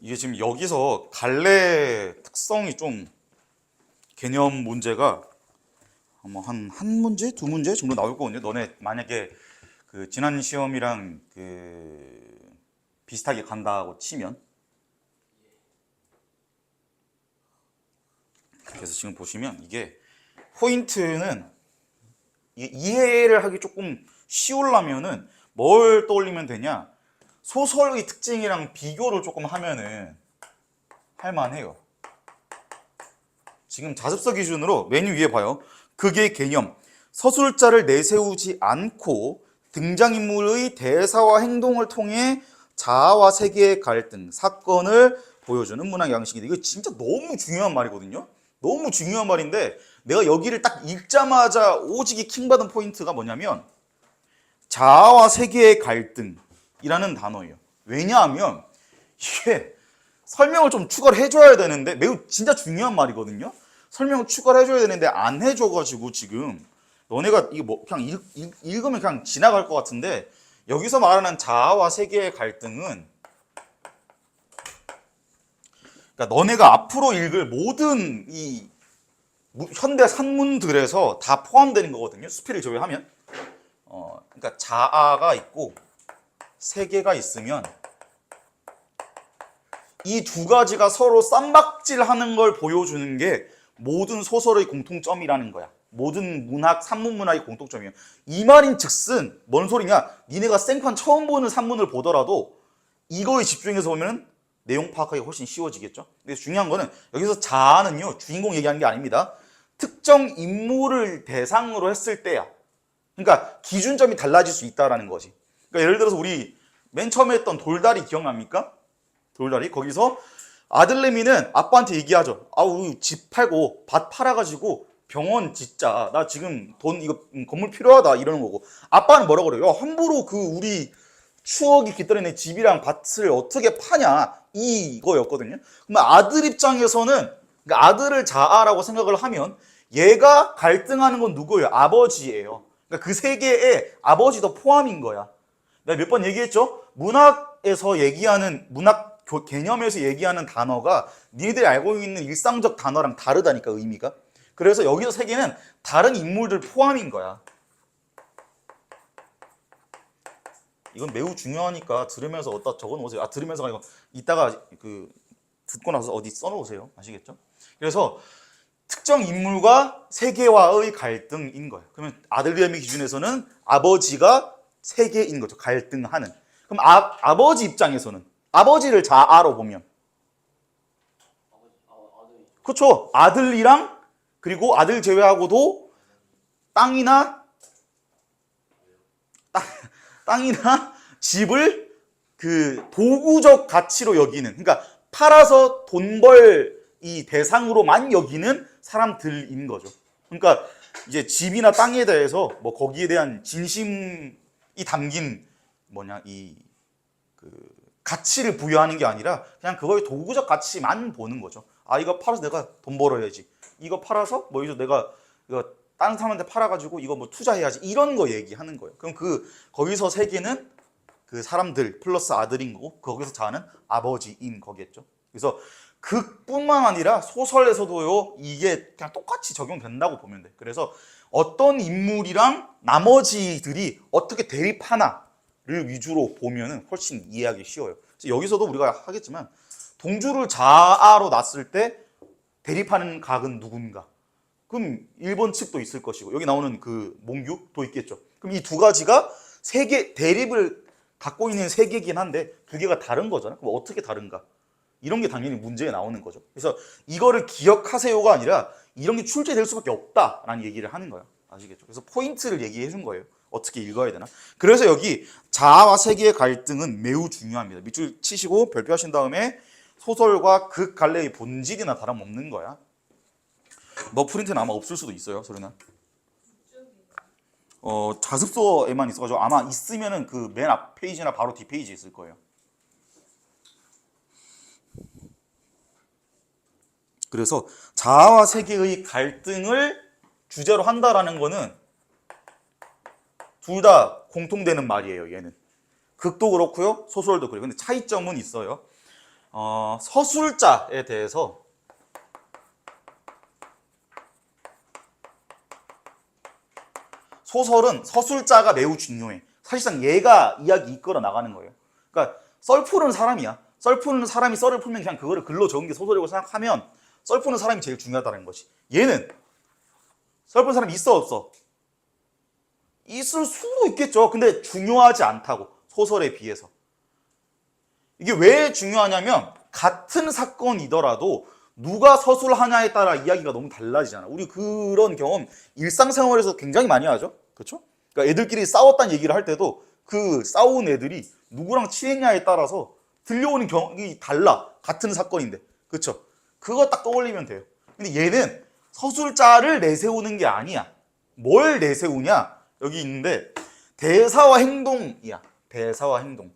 이게 지금 여기서 갈래 특성이 좀 개념 문제가 아마 한 문제, 두 문제 정도 나올 거거든요. 너네 만약에 그 지난 시험이랑 그 비슷하게 간다고 치면. 그래서 지금 보시면 이게 포인트는 이해를 하기 조금 쉬우려면은 뭘 떠올리면 되냐? 소설의 특징이랑 비교를 조금 하면은 할만해요. 지금 자습서 기준으로 메뉴 위에 봐요. 극의 개념. 서술자를 내세우지 않고 등장인물의 대사와 행동을 통해 자아와 세계의 갈등, 사건을 보여주는 문학 양식이다. 이거 진짜 너무 중요한 말이거든요. 너무 중요한 말인데 내가 여기를 딱 읽자마자 오직이 킹받은 포인트가 뭐냐면 자아와 세계의 갈등이라는 단어예요. 왜냐하면 이게 설명을 좀 추가를 해줘야 되는데 매우 진짜 중요한 말이거든요. 설명을 추가를 해줘야 되는데 안 해줘가지고 지금 너네가 이거 뭐 그냥 읽으면 그냥 지나갈 것 같은데 여기서 말하는 자아와 세계의 갈등은 그러니까 너네가 앞으로 읽을 모든 이 현대 산문들에서 다 포함되는 거거든요. 수필을 제외하면. 그러니까 자아가 있고 세계가 있으면 이 두 가지가 서로 쌈박질하는 걸 보여주는 게 모든 소설의 공통점이라는 거야. 모든 문학, 산문 문학의 공통점이야. 이 말인 즉슨 뭔 소리냐? 니네가 생판 처음 보는 산문을 보더라도 이거에 집중해서 보면 내용 파악하기 훨씬 쉬워지겠죠. 근데 중요한 거는 여기서 자아는요, 주인공 얘기하는 게 아닙니다. 특정 인물을 대상으로 했을 때야. 그러니까 기준점이 달라질 수 있다라는 거지. 그러니까 예를 들어서 우리 맨 처음에 했던 돌다리 기억납니까? 돌다리. 거기서 아들내미는 아빠한테 얘기하죠. 우리 집 팔고 밭 팔아가지고 병원 짓자. 나 지금 돈 이거 건물 필요하다 이러는 거고. 아빠는 뭐라고 그래요? 함부로 그 우리 추억이 깃들어 있는 집이랑 밭을 어떻게 파냐 이거였거든요. 그럼 아들 입장에서는 그러니까 아들을 자아라고 생각을 하면 얘가 갈등하는 건 누구예요? 아버지예요. 그러니까 그 세계에 아버지도 포함인 거야. 내가 몇 번 얘기했죠? 문학에서 얘기하는 문학 개념에서 얘기하는 단어가 니네들이 알고 있는 일상적 단어랑 다르다니까 의미가. 그래서 여기서 세계는 다른 인물들 포함인 거야. 이건 매우 중요하니까 들으면서 어디다 적어놓으세요. 들으면서가 아니고 이따가 그 듣고 나서 어디 써놓으세요. 아시겠죠? 그래서 특정 인물과 세계와의 갈등인 거예요. 그러면 아들내미 기준에서는 아버지가 세계인 거죠. 갈등하는. 그럼 아버지 입장에서는 아버지를 자아로 보면 그렇죠. 아들이랑 그리고 아들 제외하고도 땅이나 집을 그 도구적 가치로 여기는, 그러니까 팔아서 돈 벌 이 대상으로만 여기는 사람들인 거죠. 그러니까 이제 집이나 땅에 대해서 뭐 거기에 대한 진심이 담긴 이 그 가치를 부여하는 게 아니라 그냥 그거의 도구적 가치만 보는 거죠. 이거 팔아서 내가 돈 벌어야지. 이거 팔아서 뭐 내가 이거 다른 사람한테 팔아가지고 이거 뭐 투자해야지. 이런 거 얘기하는 거예요. 그럼 거기서 세계는 그 사람들 플러스 아들인 거고 거기서 자는 아버지인 거겠죠. 그래서 극뿐만 아니라 소설에서도요 이게 그냥 똑같이 적용된다고 보면 돼. 그래서 어떤 인물이랑 나머지들이 어떻게 대립하나를 위주로 보면은 훨씬 이해하기 쉬워요. 그래서 여기서도 우리가 하겠지만 동주를 자아로 놨을 때 대립하는 각은 누군가? 그럼 1번 측도 있을 것이고 여기 나오는 그 몽규도 있겠죠. 그럼 이 두 가지가 세계 대립을 갖고 있는 세계이긴 한데 두 개가 다른 거잖아요. 그럼 어떻게 다른가? 이런 게 당연히 문제에 나오는 거죠. 그래서 이거를 기억하세요가 아니라 이런 게 출제될 수밖에 없다라는 얘기를 하는 거예요. 아시겠죠? 그래서 포인트를 얘기해 준 거예요. 어떻게 읽어야 되나? 그래서 여기 자아와 세계의 갈등은 매우 중요합니다. 밑줄 치시고 별표하신 다음에 소설과 극 갈래의 본질이나 다름없는 거야. 뭐 프린트는 아마 없을 수도 있어요, 소리나. 자습서에만 있어가지고 아마 있으면은 그 맨 앞 페이지나 바로 뒷 페이지에 있을 거예요. 그래서 자아와 세계의 갈등을 주제로 한다라는 거는 둘 다 공통되는 말이에요, 얘는. 극도 그렇고요, 소설도 그래요. 근데 차이점은 있어요. 서술자에 대해서 소설은 서술자가 매우 중요해. 사실상 얘가 이야기 이끌어 나가는 거예요. 그러니까 썰 푸는 사람이야. 썰 푸는 사람이 썰을 풀면 그냥 그거를 글로 적은 게 소설이라고 생각하면 썰 푸는 사람이 제일 중요하다는 거지. 얘는 썰 푸는 사람이 있어 없어? 있을 수도 있겠죠. 근데 중요하지 않다고. 소설에 비해서. 이게 왜 중요하냐면 같은 사건이더라도 누가 서술하냐에 따라 이야기가 너무 달라지잖아. 우리 그런 경험 일상생활에서 굉장히 많이 하죠. 그렇죠? 그러니까 애들끼리 싸웠다는 얘기를 할 때도 그 싸운 애들이 누구랑 친했냐에 따라서 들려오는 경험이 달라. 같은 사건인데. 그렇죠? 그거 딱 떠올리면 돼요. 근데 얘는 서술자를 내세우는 게 아니야. 뭘 내세우냐? 여기 있는데 대사와 행동이야. 대사와 행동.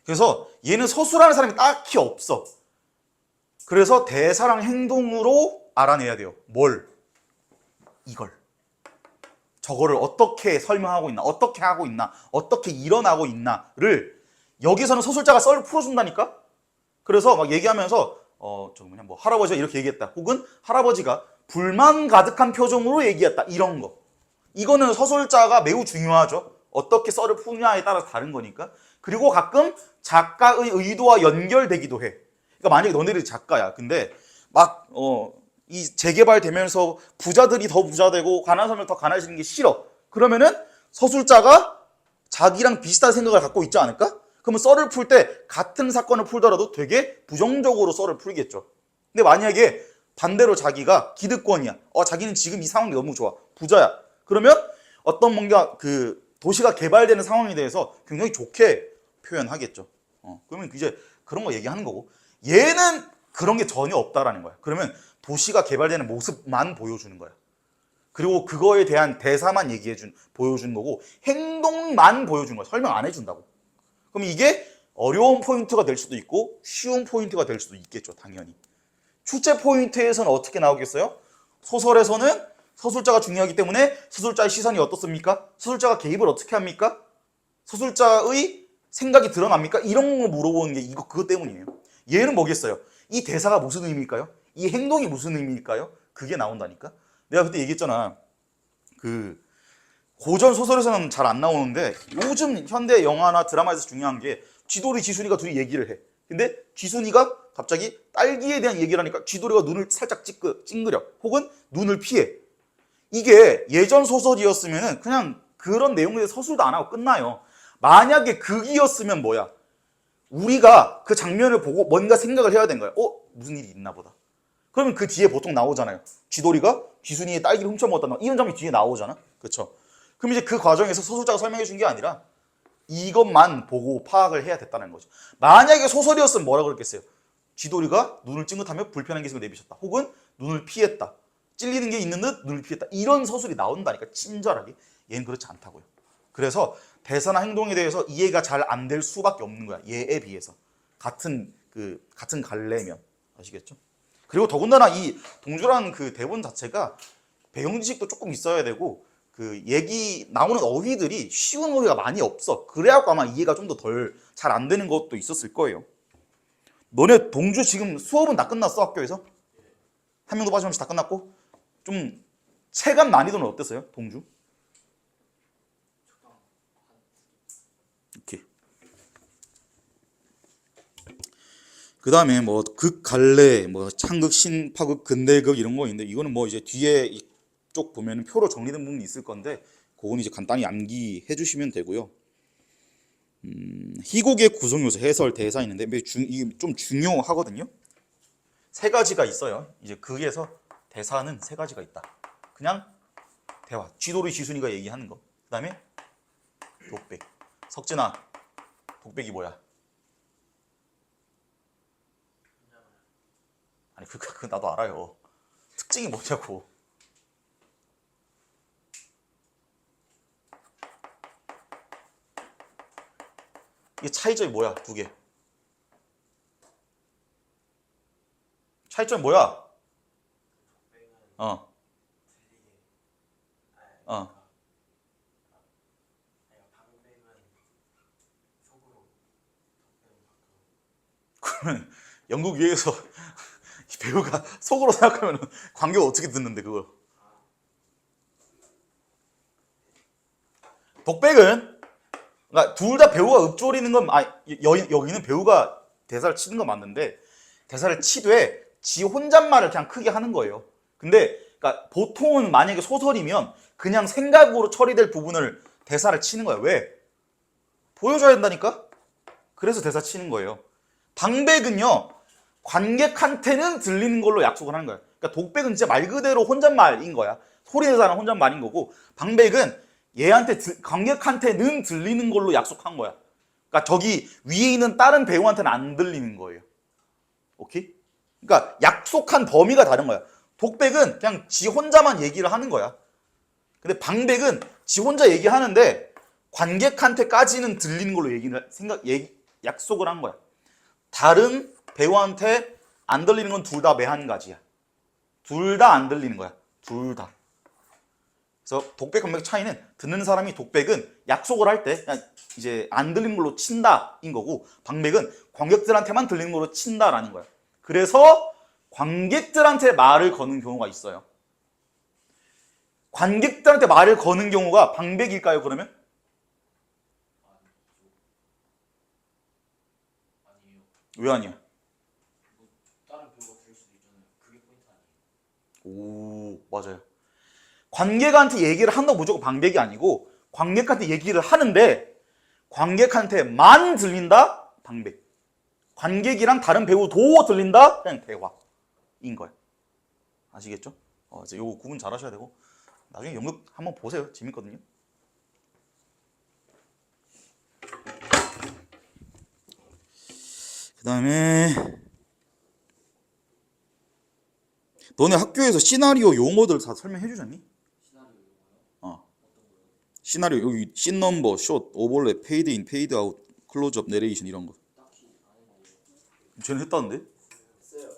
그래서 얘는 서술하는 사람이 딱히 없어. 그래서 대사랑 행동으로 알아내야 돼요. 뭘? 이걸. 저거를 어떻게 설명하고 있나, 어떻게 하고 있나, 어떻게 일어나고 있나를 여기서는 서술자가 썰을 풀어준다니까? 그래서 막 얘기하면서 저 뭐냐 뭐 할아버지가 이렇게 얘기했다. 혹은 할아버지가 불만 가득한 표정으로 얘기했다. 이런 거. 이거는 서술자가 매우 중요하죠. 어떻게 썰을 푸느냐에 따라서 다른 거니까. 그리고 가끔 작가의 의도와 연결되기도 해. 그러니까 만약에 너네들이 작가야. 근데 막 이 재개발되면서 부자들이 더 부자되고 가난한 사람이 더 가난해지는 게 싫어. 그러면은 서술자가 자기랑 비슷한 생각을 갖고 있지 않을까? 그러면 썰을 풀 때 같은 사건을 풀더라도 되게 부정적으로 썰을 풀겠죠. 근데 만약에 반대로 자기가 기득권이야. 자기는 지금 이 상황이 너무 좋아. 부자야. 그러면 어떤 뭔가 그 도시가 개발되는 상황에 대해서 굉장히 좋게 표현하겠죠. 그러면 이제 그런 거 얘기하는 거고. 얘는 그런 게 전혀 없다라는 거야. 그러면 도시가 개발되는 모습만 보여주는 거야. 그리고 그거에 대한 대사만 보여주는 거고 행동만 보여주는 거야. 설명 안 해준다고. 그럼 이게 어려운 포인트가 될 수도 있고 쉬운 포인트가 될 수도 있겠죠. 당연히. 출제 포인트에서는 어떻게 나오겠어요? 소설에서는 서술자가 중요하기 때문에 서술자의 시선이 어떻습니까? 서술자가 개입을 어떻게 합니까? 서술자의 생각이 드러납니까? 이런 거 물어보는 게 그것 때문이에요. 얘는 뭐겠어요? 이 대사가 무슨 의미일까요? 이 행동이 무슨 의미일까요? 그게 나온다니까. 내가 그때 얘기했잖아. 그 고전 소설에서는 잘 안 나오는데 요즘 현대 영화나 드라마에서 중요한 게 쥐돌이 지순이가 둘이 얘기를 해. 근데 지순이가 갑자기 딸기에 대한 얘기를 하니까 쥐돌이가 눈을 살짝 찡그려. 혹은 눈을 피해. 이게 예전 소설이었으면 그냥 그런 내용에 서술도 안 하고 끝나요. 만약에 극이었으면 뭐야? 우리가 그 장면을 보고 뭔가 생각을 해야 되는 거야. 무슨 일이 있나 보다. 그러면 그 뒤에 보통 나오잖아요. 쥐돌이가 쥐순이의 딸기를 훔쳐먹었다. 이런 장면이 뒤에 나오잖아. 그렇죠? 그럼 이제 그 과정에서 서술자가 설명해 준 게 아니라 이것만 보고 파악을 해야 됐다는 거죠. 만약에 소설이었으면 뭐라 그랬겠어요? 쥐돌이가 눈을 찡긋하며 불편한 기색을 내비쳤다. 혹은 눈을 피했다. 찔리는 게 있는 듯 눈을 피했다. 이런 서술이 나온다니까 친절하게. 얘는 그렇지 않다고요. 그래서 대사나 행동에 대해서 이해가 잘 안 될 수밖에 없는 거야. 얘에 비해서. 같은 갈래면. 아시겠죠? 그리고 더군다나 이 동주라는 그 대본 자체가 배경 지식도 조금 있어야 되고 그 얘기 나오는 어휘들이 쉬운 어휘가 많이 없어. 그래갖고 아마 이해가 좀 더 덜 잘 안 되는 것도 있었을 거예요. 너네 동주 지금 수업은 다 끝났어 학교에서? 한 명도 빠짐없이 다 끝났고 좀 체감 난이도는 어땠어요? 동주? 이렇게. 그 다음에 뭐 극갈래, 뭐 창극, 신파극, 근대극 이런 거 있는데 이거는 뭐 이제 뒤에 이쪽 보면 표로 정리된 부분이 있을 건데 그건 이제 간단히 암기해 주시면 되고요. 희곡의 구성 요소, 해설, 대사 있는데 이게 좀 중요하거든요. 세 가지가 있어요. 이제 극에서 대사는 세 가지가 있다. 그냥 대화, 쥐돌이 지순이가 얘기하는 거. 그 다음에 독백. 석진아, 독백이 뭐야? 아니 그거 나도 알아요. 특징이 뭐냐고. 이게 차이점이 뭐야? 두 개. 차이점이 뭐야? 어. 그러면 연극 위에서 배우가 속으로 생각하면 관객 어떻게 듣는데 그걸? 독백은 그러니까 둘 다 배우가 읊조리는 건 여기는 배우가 대사를 치는 건 맞는데 대사를 치되 지 혼잣말을 그냥 크게 하는 거예요. 근데 그러니까 보통은 만약에 소설이면 그냥 생각으로 처리될 부분을 대사를 치는 거야. 왜? 보여줘야 된다니까? 그래서 대사 치는 거예요. 방백은요, 관객한테는 들리는 걸로 약속을 하는 거야. 그러니까 독백은 진짜 말 그대로 혼잣말인 거야. 소리 내사는 혼잣말인 거고, 방백은 얘한테 관객한테는 들리는 걸로 약속한 거야. 그러니까 저기 위에 있는 다른 배우한테는 안 들리는 거예요. 오케이? 그러니까 약속한 범위가 다른 거야. 독백은 그냥 지 혼자만 얘기를 하는 거야. 근데 방백은 지 혼자 얘기하는데 관객한테까지는 들리는 걸로 약속을 한 거야. 다른 배우한테 안 들리는 건 둘 다 매한가지야. 둘 다 안 들리는 거야. 둘 다. 그래서 독백 관백 차이는 듣는 사람이 독백은 약속을 할 때 이제 안 들리는 걸로 친다인 거고 방백은 관객들한테만 들리는 걸로 친다라는 거야. 그래서 관객들한테 말을 거는 경우가 있어요. 관객들한테 말을 거는 경우가 방백일까요, 그러면? 왜 아니야? 다른 배우가 들을 수도 있잖아요. 그게 포인트 아니에요? 오, 맞아요. 관객한테 얘기를 한다고 무조건 방백이 아니고 관객한테 얘기를 하는데 관객한테만 들린다? 방백. 관객이랑 다른 배우도 들린다? 그냥 대화인 거야. 아시겠죠? 이제 요거 구분 잘 하셔야 되고 나중에 연극 한번 보세요. 재밌거든요. 그 다음에 너네 학교에서 시나리오 용어들 다 설명해 주셨니? 시나리오 용어요? 어. 시나리오 여기 씬 넘버, 숏, 오버랩, 페이드 인, 페이드 아웃, 클로즈업, 내레이션 이런 거. 딱히 안 했는데요. 쟤는 했다는데? 했어요.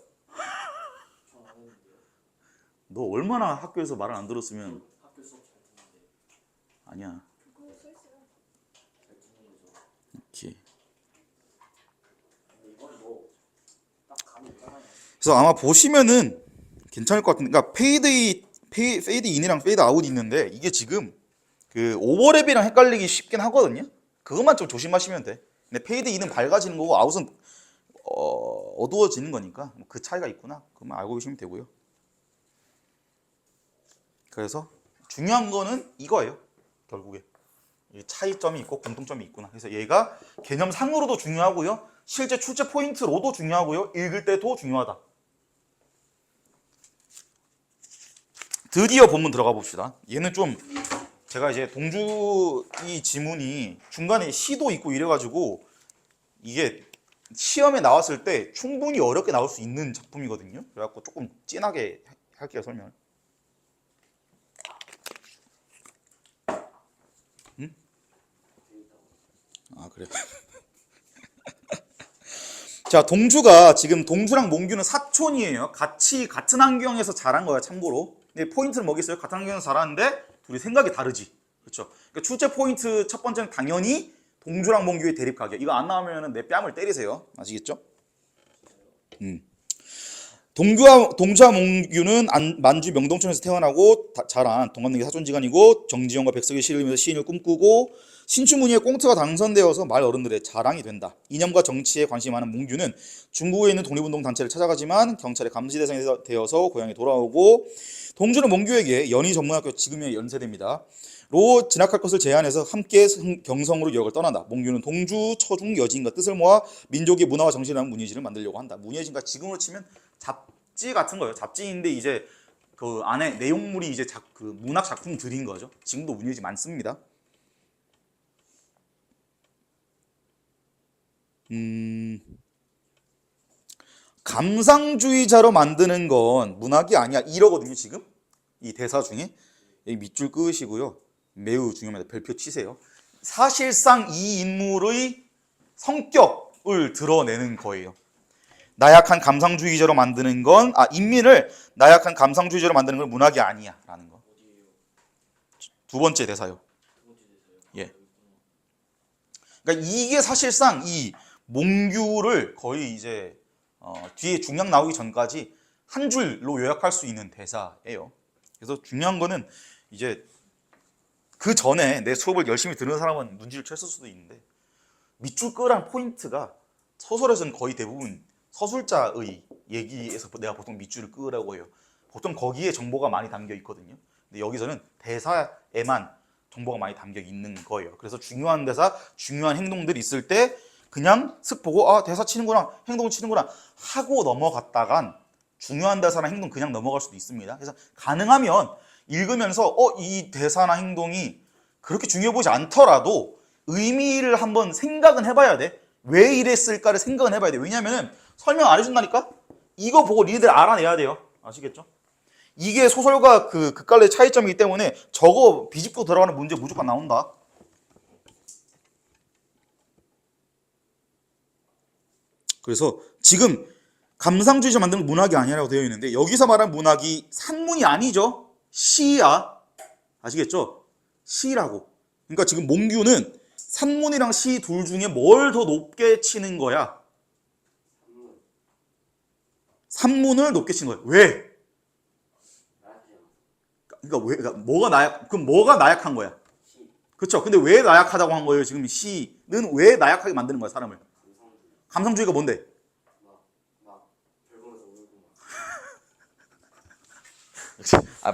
전 안 했는데요. 너 얼마나 학교에서 말을 안 들었으면 학교 수업 잘 듣는데 아니야. 잘 듣는 거죠. 오케이. 근데 이건 뭐딱 감이 있잖아요. 그래서 아마 보시면은 괜찮을 것 같은데, 그러니까 페이드 인이랑 페이드 아웃이 있는데 이게 지금 그 오버랩이랑 헷갈리기 쉽긴 하거든요. 그것만 좀 조심하시면 돼. 근데 페이드 인은 밝아지는 거고 아웃은 어두워지는 거니까 그 차이가 있구나. 그것만 알고 계시면 되고요. 그래서 중요한 거는 이거예요. 결국에 차이점이 있고 공통점이 있구나. 그래서 얘가 개념상으로도 중요하고요. 실제 출제 포인트로도 중요하고요. 읽을 때도 중요하다. 드디어 본문 들어가 봅시다. 얘는 좀 제가 이제 동주 이 지문이 중간에 시도 있고 이래가지고 이게 시험에 나왔을 때 충분히 어렵게 나올 수 있는 작품이거든요. 그래갖고 조금 진하게 할게요, 설명을. 응? 아, 그래. 자, 동주가 지금 동주랑 몽규는 사촌이에요. 같이 같은 환경에서 자란 거야, 참고로. 근데 포인트는 뭐겠어요? 같은 환경에서 자랐는데 둘이 생각이 다르지. 그렇죠? 그러니까 출제 포인트 첫 번째는 당연히 동주랑 몽규의 대립 가격. 이거 안 나오면 내 뺨을 때리세요. 아시겠죠? 동주와 몽규는 만주 명동촌에서 태어나고 자란 동갑내기 사촌지간이고 정지영과 백석이 씨름에서 시인을 꿈꾸고 신춘문예의 꽁트가 당선되어서 말 어른들의 자랑이 된다. 이념과 정치에 관심이 많은 몽규는 중국에 있는 독립운동 단체를 찾아가지만 경찰의 감시 대상이 되어서 고향에 돌아오고 동주는 몽규에게 연희 전문학교 지금의 연세대입니다. 로 진학할 것을 제안해서 함께 경성으로 유학을 떠난다. 몽규는 동주, 처중, 여진과 뜻을 모아 민족의 문화와 정신을 담은 문예진을 만들려고 한다. 문예진과 지금으로 치면 잡지 같은 거예요. 잡지인데 이제 그 안에 내용물이 이제 그 문학 작품들인 거죠. 지금도 문예진 많습니다. 감상주의자로 만드는 건 문학이 아니야 이러거든요. 지금 이 대사 중에 여기 밑줄 끄시고요. 매우 중요합니다. 별표 치세요. 사실상 이 인물의 성격을 드러내는 거예요. 나약한 감상주의자로 만드는 건 인민을 나약한 감상주의자로 만드는 건 문학이 아니야 라는 거. 두 번째 대사요. 두 번째 대사요. 예. 그러니까 이게 사실상 이 몽규를 거의 이제 뒤에 중량 나오기 전까지 한 줄로 요약할 수 있는 대사예요. 그래서 중요한 거는 이제 그 전에 내 수업을 열심히 듣는 사람은 눈치를 챘을 수도 있는데 밑줄 끄란 포인트가 소설에서는 거의 대부분 서술자의 얘기에서 내가 보통 밑줄을 끄라고 해요. 보통 거기에 정보가 많이 담겨 있거든요. 근데 여기서는 대사에만 정보가 많이 담겨 있는 거예요. 그래서 중요한 대사, 중요한 행동들이 있을 때 그냥 슥 보고 아 대사 치는구나, 행동 치는구나 하고 넘어갔다간 중요한 대사나 행동 그냥 넘어갈 수도 있습니다. 그래서 가능하면 읽으면서 이 대사나 행동이 그렇게 중요해 보이지 않더라도 의미를 한번 생각은 해봐야 돼. 왜 이랬을까를 생각은 해봐야 돼. 왜냐면은 설명 안 해준다니까? 이거 보고 니네들 알아내야 돼요. 아시겠죠? 이게 소설과 그 극갈래의 차이점이기 때문에 저거 비집고 들어가는 문제 무조건 나온다. 그래서 지금 감상주의자 만드는 문학이 아니라고 되어 있는데 여기서 말한 문학이 산문이 아니죠. 시야. 아시겠죠? 시라고. 그러니까 지금 몽규는 산문이랑 시 둘 중에 뭘 더 높게 치는 거야? 산문을 높게 치는 거야. 왜? 그러니까 그럼 뭐가 나약한 거야? 그렇죠. 근데 왜 나약하다고 한 거예요? 지금 시는 왜 나약하게 만드는 거야, 사람을? 감상주의가 뭔데?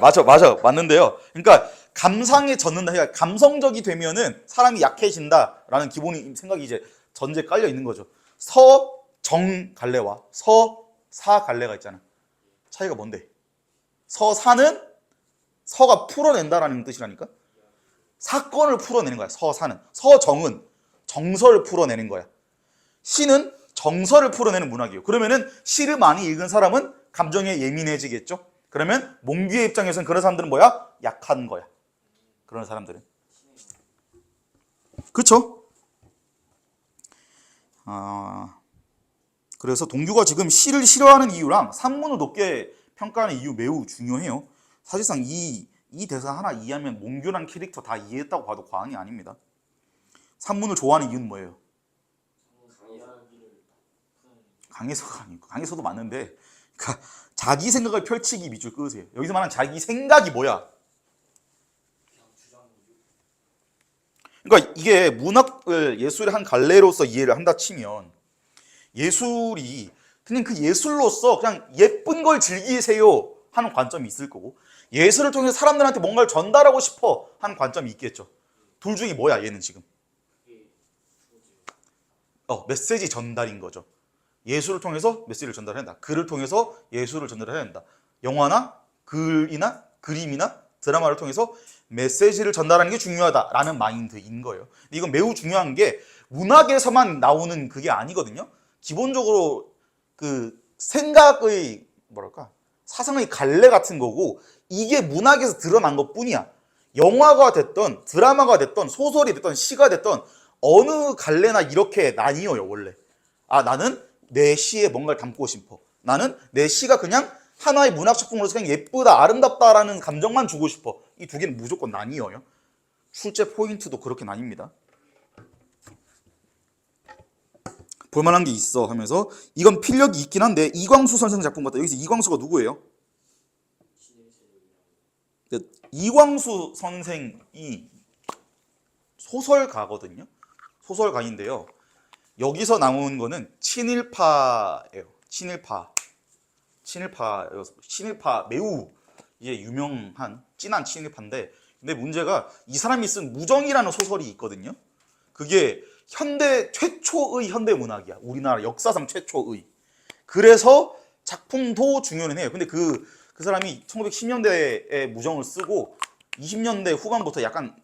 맞아, 맞는데요. 그러니까 감상에 젖는다, 그러니까 감성적이 되면은 사람이 약해진다라는 기본 생각이 이제 전제 깔려 있는 거죠. 서정 갈래와 서사 갈래가 있잖아. 차이가 뭔데? 서사는 서가 풀어낸다라는 뜻이라니까. 사건을 풀어내는 거야. 서사는. 서정은 정서를 풀어내는 거야. 시는 정서를 풀어내는 문학이에요. 그러면은 시를 많이 읽은 사람은 감정에 예민해지겠죠. 그러면 몽규의 입장에서는 그런 사람들은 뭐야? 약한 거야. 그런 사람들은. 그렇죠? 그래서 동규가 지금 시를 싫어하는 이유랑 산문을 높게 평가하는 이유 매우 중요해요. 사실상 이 대사 하나 이해하면 몽규란 캐릭터 다 이해했다고 봐도 과언이 아닙니다. 산문을 좋아하는 이유는 뭐예요? 강해서가 아니고 강해서도 맞는데 그러니까 자기 생각을 펼치기 밑줄 끄세요. 여기서 말하는 자기 생각이 뭐야? 그러니까 이게 문학을 예술의 한 갈래로서 이해를 한다 치면 예술이 그냥 그 예술로서 그냥 예쁜 걸 즐기세요 하는 관점이 있을 거고 예술을 통해서 사람들한테 뭔가를 전달하고 싶어 하는 관점이 있겠죠. 둘 중에 뭐야 얘는 지금? 메시지 전달인 거죠. 예술을 통해서 메시지를 전달해야 된다. 글을 통해서 예술을 전달해야 된다. 영화나 글이나 그림이나 드라마를 통해서 메시지를 전달하는 게 중요하다라는 마인드인 거예요. 근데 이건 매우 중요한 게 문학에서만 나오는 그게 아니거든요. 기본적으로 그 생각의 사상의 갈래 같은 거고 이게 문학에서 드러난 것뿐이야. 영화가 됐던 드라마가 됐던 소설이 됐던 시가 됐던 어느 갈래나 이렇게 나뉘어요 원래. 나는 내 시에 뭔가를 담고 싶어. 나는 내 시가 그냥 하나의 문학 작품으로서 그냥 예쁘다, 아름답다라는 감정만 주고 싶어. 이 두 개는 무조건 나뉘어요. 출제 포인트도 그렇게 나뉩니다. 볼만한 게 있어 하면서 이건 필력이 있긴 한데 이광수 선생 작품 같다. 여기서 이광수가 누구예요? 이광수 선생이 소설가거든요. 소설가인데요. 여기서 나온 거는 친일파예요. 친일파 매우 이제 유명한 찐한 친일파인데 근데 문제가 이 사람이 쓴 무정이라는 소설이 있거든요. 그게 최초의 현대 문학이야. 우리나라 역사상 최초의. 그래서 작품도 중요는 해요. 근데 그 사람이 1910년대에 무정을 쓰고 20년대 후반부터 약간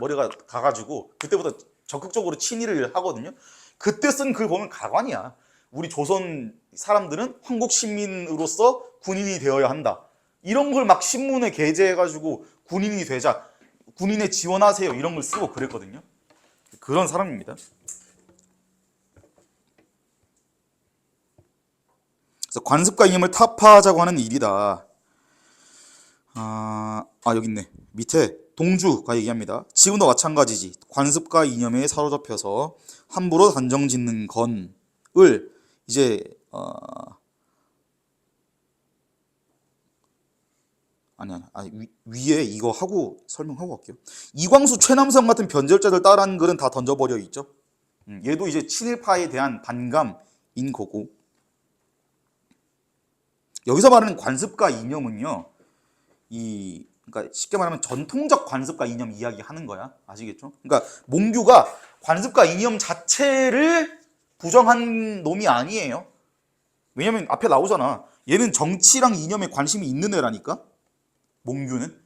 머리가 가가지고 그때부터 적극적으로 친일을 하거든요. 그때 쓴 글 보면 가관이야. 우리 조선 사람들은 한국 시민으로서 군인이 되어야 한다. 이런 걸 막 신문에 게재해가지고 군인이 되자, 군인에 지원하세요 이런 걸 쓰고 그랬거든요. 그런 사람입니다. 그래서 관습과 이념을 타파하자고 하는 일이다. 여기 있네. 밑에 동주가 얘기합니다. 지금도 마찬가지지. 관습과 이념에 사로잡혀서 함부로 단정짓는 건을 이제 위에 이거 하고 설명하고 갈게요. 이광수, 최남성 같은 변절자들 따라하는 글은 다 던져버려 있죠. 얘도 이제 친일파에 대한 반감인 거고. 여기서 말하는 관습과 이념은요, 그러니까 쉽게 말하면 전통적 관습과 이념 이야기하는 거야. 아시겠죠? 그러니까 몽규가 관습과 이념 자체를 부정한 놈이 아니에요. 왜냐면 앞에 나오잖아. 얘는 정치랑 이념에 관심이 있는 애라니까. 몽규는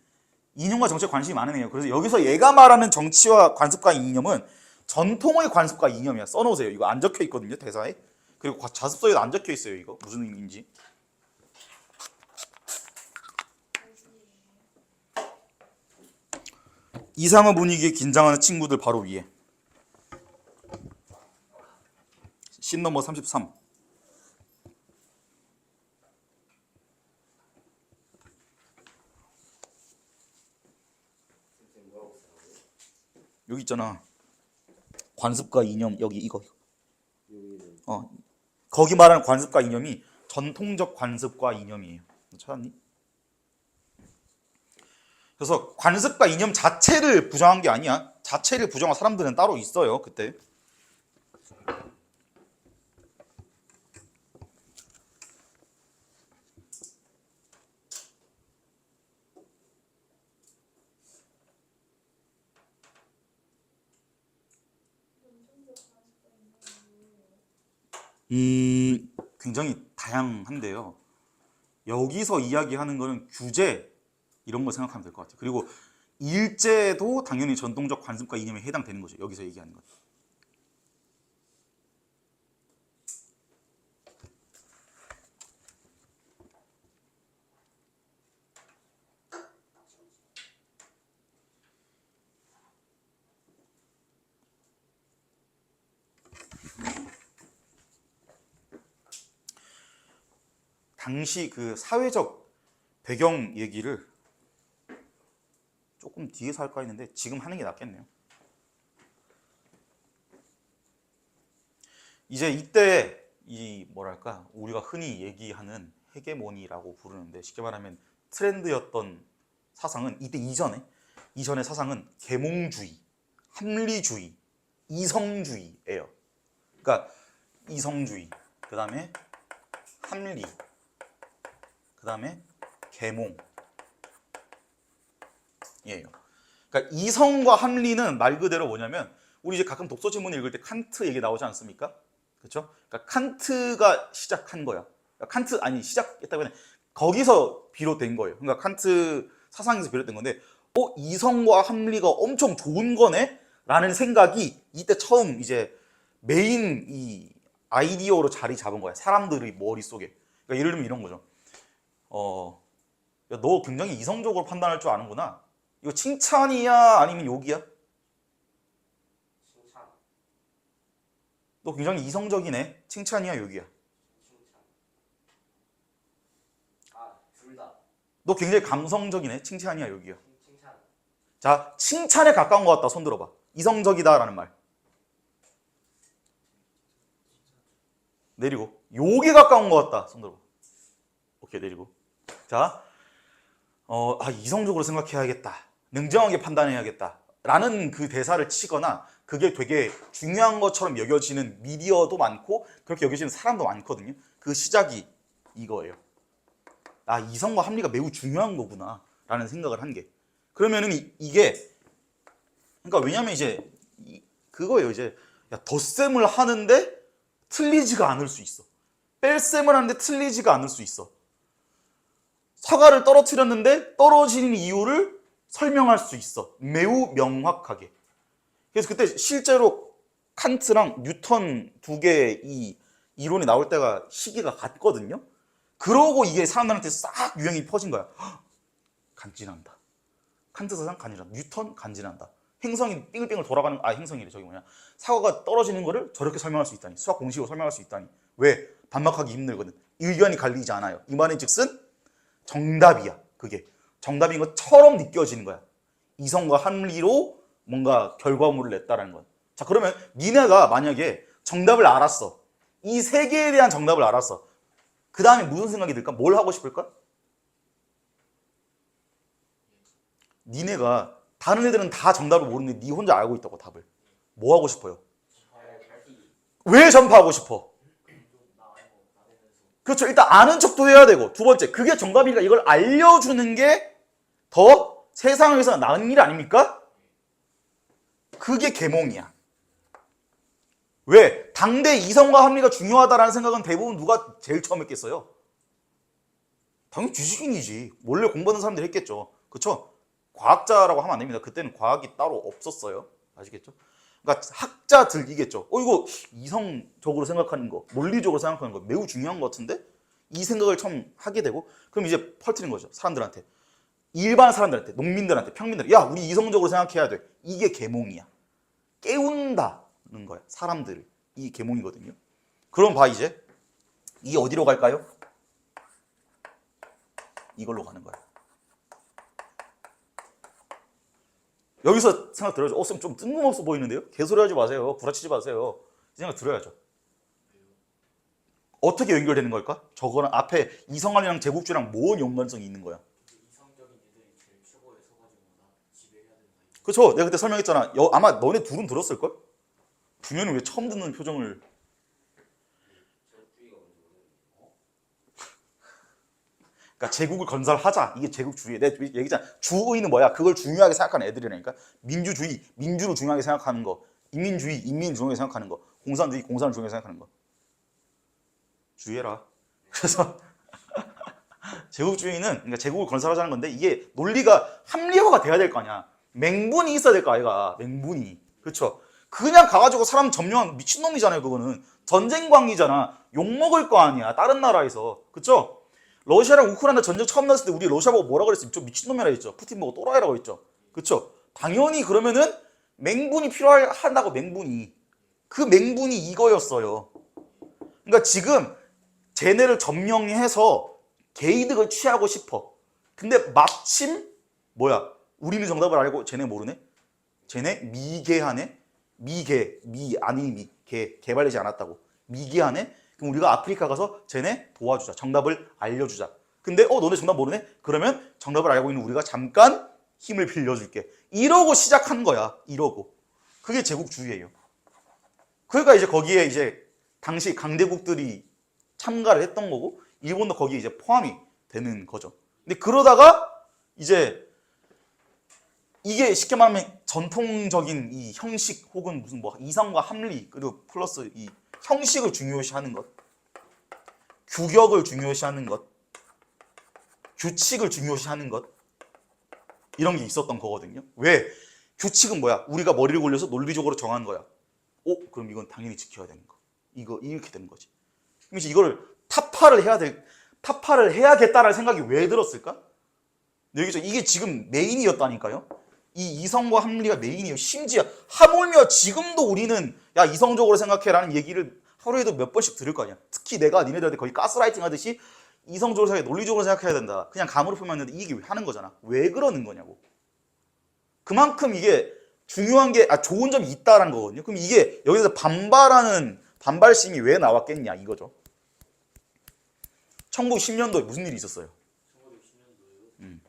이념과 정치에 관심이 많은 애예요. 그래서 여기서 얘가 말하는 정치와 관습과 이념은 전통의 관습과 이념이야. 써놓으세요. 이거 안 적혀 있거든요, 대사에. 그리고 자습서에도 안 적혀 있어요. 이거 무슨 의미인지. 이상한 분위기에 긴장하는 친구들 바로 위에. 씬 넘버 33. 여기 있잖아. 관습과 이념 여기 이거. 거기 말하는 관습과 이념이 전통적 관습과 이념이에요. 찾았니? 그래서 관습과 이념 자체를 부정한 게 아니야. 자체를 부정한 사람들은 따로 있어요. 그때. 굉장히 다양한데요. 여기서 이야기하는 거는 규제 이런 거 생각하면 될 것 같아요. 그리고 일제도 당연히 전통적 관습과 이념에 해당되는 거죠. 여기서 얘기하는 건. 당시 그 사회적 배경 얘기를 조금 뒤에서 할까 했는데 지금 하는 게 낫겠네요. 이제 이때 이 뭐랄까 우리가 흔히 얘기하는 헤게모니라고 부르는데 쉽게 말하면 트렌드였던 사상은 이때 이전의 사상은 계몽주의, 합리주의, 이성주의예요. 그러니까 이성주의, 그 다음에 합리, 그 다음에 계몽. 예요. 그러니까 이성과 합리는 말 그대로 뭐냐면 우리 이제 가끔 독서 지문 읽을 때 칸트 얘기 나오지 않습니까? 그렇죠? 그러니까 칸트가 시작한 거야. 그러니까 시작했다고 하면 거기서 비롯된 거예요. 그러니까 칸트 사상에서 비롯된 건데, 이성과 합리가 엄청 좋은 거네? 라는 생각이 이때 처음 이제 메인 이 아이디어로 자리 잡은 거야. 사람들의 머릿속에. 그러니까 예를 들면 이런 거죠. 야, 너 굉장히 이성적으로 판단할 줄 아는구나. 이거 칭찬이야? 아니면 욕이야? 칭찬. 너 굉장히 이성적이네. 칭찬이야? 욕이야? 칭찬. 둘 다. 너 굉장히 감성적이네. 칭찬이야? 욕이야? 칭찬. 자, 칭찬에 가까운 것 같다. 손 들어봐. 이성적이다라는 말. 내리고. 욕에 가까운 것 같다. 손 들어봐. 오케이, 내리고. 자, 이성적으로 생각해야겠다. 냉정하게 판단해야겠다. 라는 그 대사를 치거나 그게 되게 중요한 것처럼 여겨지는 미디어도 많고 그렇게 여겨지는 사람도 많거든요. 그 시작이 이거예요. 이성과 합리가 매우 중요한 거구나. 라는 생각을 한 게. 그러면은 이게, 그러니까 왜냐면 이제 그거예요. 이제 덧셈을 하는데 틀리지가 않을 수 있어. 뺄셈을 하는데 틀리지가 않을 수 있어. 사과를 떨어뜨렸는데 떨어지는 이유를 설명할 수 있어. 매우 명확하게. 그래서 그때 실제로 칸트랑 뉴턴 두 개의 이 이론이 나올 때가 시기가 같거든요. 그러고 이게 사람들한테 싹 유행이 퍼진 거야. 간지난다. 칸트 사상 간지난다. 뉴턴 간지난다. 행성이 빙글빙글 돌아가는 행성이래. 저기 뭐냐. 사과가 떨어지는 거를 저렇게 설명할 수 있다니. 수학 공식으로 설명할 수 있다니. 왜? 반박하기 힘들거든. 의견이 갈리지 않아요. 이 말인 즉슨 정답이야. 그게 정답인 것처럼 느껴지는 거야. 이성과 합리로 뭔가 결과물을 냈다라는 건. 자, 그러면 니네가 만약에 정답을 알았어. 이 세 개에 대한 정답을 알았어. 그 다음에 무슨 생각이 들까? 뭘 하고 싶을까? 니네가 다른 애들은 다 정답을 모르는데 니 혼자 알고 있다고 답을. 뭐 하고 싶어요? 왜 전파하고 싶어? 그렇죠. 일단 아는 척도 해야 되고, 두 번째, 그게 정답이니까 이걸 알려주는 게 더 세상에서 나은 일 아닙니까? 그게 계몽이야. 왜? 당대 이성과 합리가 중요하다라는 생각은 대부분 누가 제일 처음 했겠어요? 당연히 지식인이지. 원래 공부하는 사람들이 했겠죠. 그렇죠? 과학자라고 하면 안 됩니다. 그때는 과학이 따로 없었어요. 아시겠죠? 그러니까 학자들이겠죠. 이거 이성적으로 생각하는 거, 논리적으로 생각하는 거 매우 중요한 것 같은데? 이 생각을 처음 하게 되고, 그럼 이제 퍼뜨리는 거죠. 사람들한테. 일반 사람들한테, 농민들한테, 평민들. 야, 우리 이성적으로 생각해야 돼. 이게 계몽이야. 깨운다는 거야. 사람들을. 이 계몽이거든요. 그럼 봐, 이제. 이게 어디로 갈까요? 이걸로 가는 거야. 여기서 생각 들어야죠. 쌤 좀 뜬금없어 보이는데요? 개소리 하지 마세요. 구라치지 마세요. 이 생각 들어야죠. 어떻게 연결되는 걸까? 저거랑 앞에 이성관이랑 제국주의랑 뭔 연관성이 있는 거야? 이성적인 애들이 제일 최고에 서가지고 나 지배해야 된다. 그렇죠. 내가 그때 설명했잖아. 아마 너네 둘은 들었을걸? 분명히 왜 처음 듣는 표정을. 그러니까 제국을 건설하자. 이게 제국주의. 내가 얘기했잖아. 주의는 뭐야? 그걸 중요하게 생각하는 애들이라니까. 민주주의, 민주를 중요하게 생각하는 거. 인민주의, 인민을 중요하게 생각하는 거. 공산주의, 공산을 중요하게 생각하는 거. 주의해라. 그래서 제국주의는 그러니까 제국을 건설하자는 건데 이게 논리가 합리화가 돼야 될 거 아니야. 맹분이 있어야 될 거 아이가. 맹분이. 그렇죠? 그냥 가가지고 사람 점령한 미친놈이잖아요. 그거는 전쟁광이잖아. 욕먹을 거 아니야. 다른 나라에서. 그렇죠? 러시아랑 우크라이나 전쟁 처음 났을 때 우리 러시아 보고 뭐라 그랬어요? 좀 미친놈이라 했죠. 푸틴 보고 또라이라고 했죠. 그렇죠? 당연히 그러면은 맹분이 필요하다고. 맹분이. 그 맹분이 이거였어요. 그러니까 지금 쟤네를 점령해서 개이득을 취하고 싶어. 근데 마침 뭐야? 우리는 정답을 알고 쟤네 모르네? 쟤네 미개하네? 개발되지 않았다고. 미개하네? 그럼 우리가 아프리카 가서 쟤네 도와주자. 정답을 알려주자. 근데 너네 정답 모르네? 그러면 정답을 알고 있는 우리가 잠깐 힘을 빌려줄게. 이러고 시작한 거야. 이러고. 그게 제국주의예요. 그러니까 이제 거기에 이제 당시 강대국들이 참가를 했던 거고 일본도 거기에 이제 포함이 되는 거죠. 근데 그러다가 이제 이게 쉽게 말하면 전통적인 이 형식 혹은 무슨 뭐 이성과 합리 그리고 플러스 이 형식을 중요시하는 것, 규격을 중요시하는 것, 규칙을 중요시하는 것 이런 게 있었던 거거든요. 왜? 규칙은 뭐야? 우리가 머리를 굴려서 논리적으로 정한 거야. 그럼 이건 당연히 지켜야 되는 거. 이거 이렇게 되는 거지. 그럼 이제 이거를 타파를 해야겠다라는 생각이 왜 들었을까? 여기서 이게 지금 메인이었다니까요. 이 이성과 합리가 메인이에요. 심지어 하물며 지금도 우리는 야 이성적으로 생각해라는 얘기를 하루에도 몇 번씩 들을 거 아니야. 특히 내가 니네들한테 거의 가스라이팅 하듯이 이성적으로 생각해, 논리적으로 생각해야 된다. 그냥 감으로 표현했는데 이게 왜 하는 거잖아. 왜 그러는 거냐고. 그만큼 이게 중요한 게 좋은 점이 있다라는 거거든요. 그럼 이게 여기서 반발하는 반발심이 왜 나왔겠냐 이거죠. 1910년도에 무슨 일이 있었어요? 1910년도에요?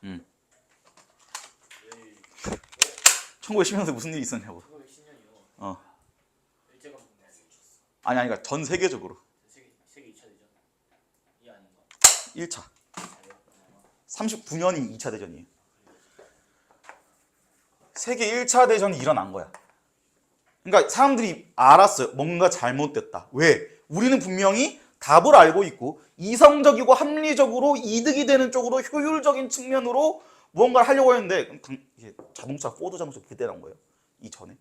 1910년이요? 1910년도에 무슨 일이 있었냐고. 1910년이요? 일제강점기 있었어. 아니 그러니까 전 세계적으로. 세계 2차 대전? 이 아닌가? 1차. 39년이 2차 대전이에요. 세계 1차 대전이 일어난 거야. 그러니까 사람들이 알았어요. 뭔가 잘못됐다. 왜? 우리는 분명히 답을 알고 있고 이성적이고 합리적으로 이득이 되는 쪽으로 효율적인 측면으로 무언가를 하려고 했는데 자동차, 포드 자동차 그때 나온 거예요. 이전에.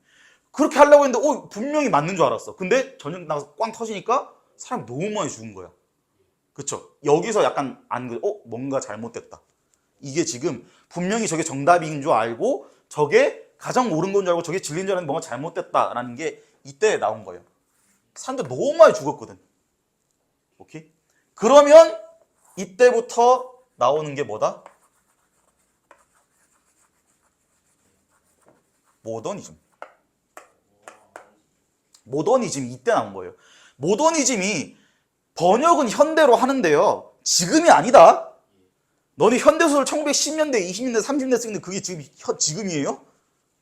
그렇게 하려고 했는데 분명히 맞는 줄 알았어. 근데 전쟁 나가서 꽝 터지니까 사람이 너무 많이 죽은 거야. 그쵸? 여기서 약간 뭔가 잘못됐다. 이게 지금 분명히 저게 정답인 줄 알고 저게 가장 옳은 건 줄 알고 저게 진리인 줄 알았는데 뭔가 잘못됐다라는 게 이때 나온 거예요. 사람들 너무 많이 죽었거든. 오케이? 그러면 이때부터 나오는 게 뭐다? 모더니즘. 모더니즘이 이때 나온 거예요. 모더니즘이 번역은 현대로 하는데요. 지금이 아니다. 너네 현대소설 1910년대, 20년대, 30년대 쓰는데 그게 지금이에요?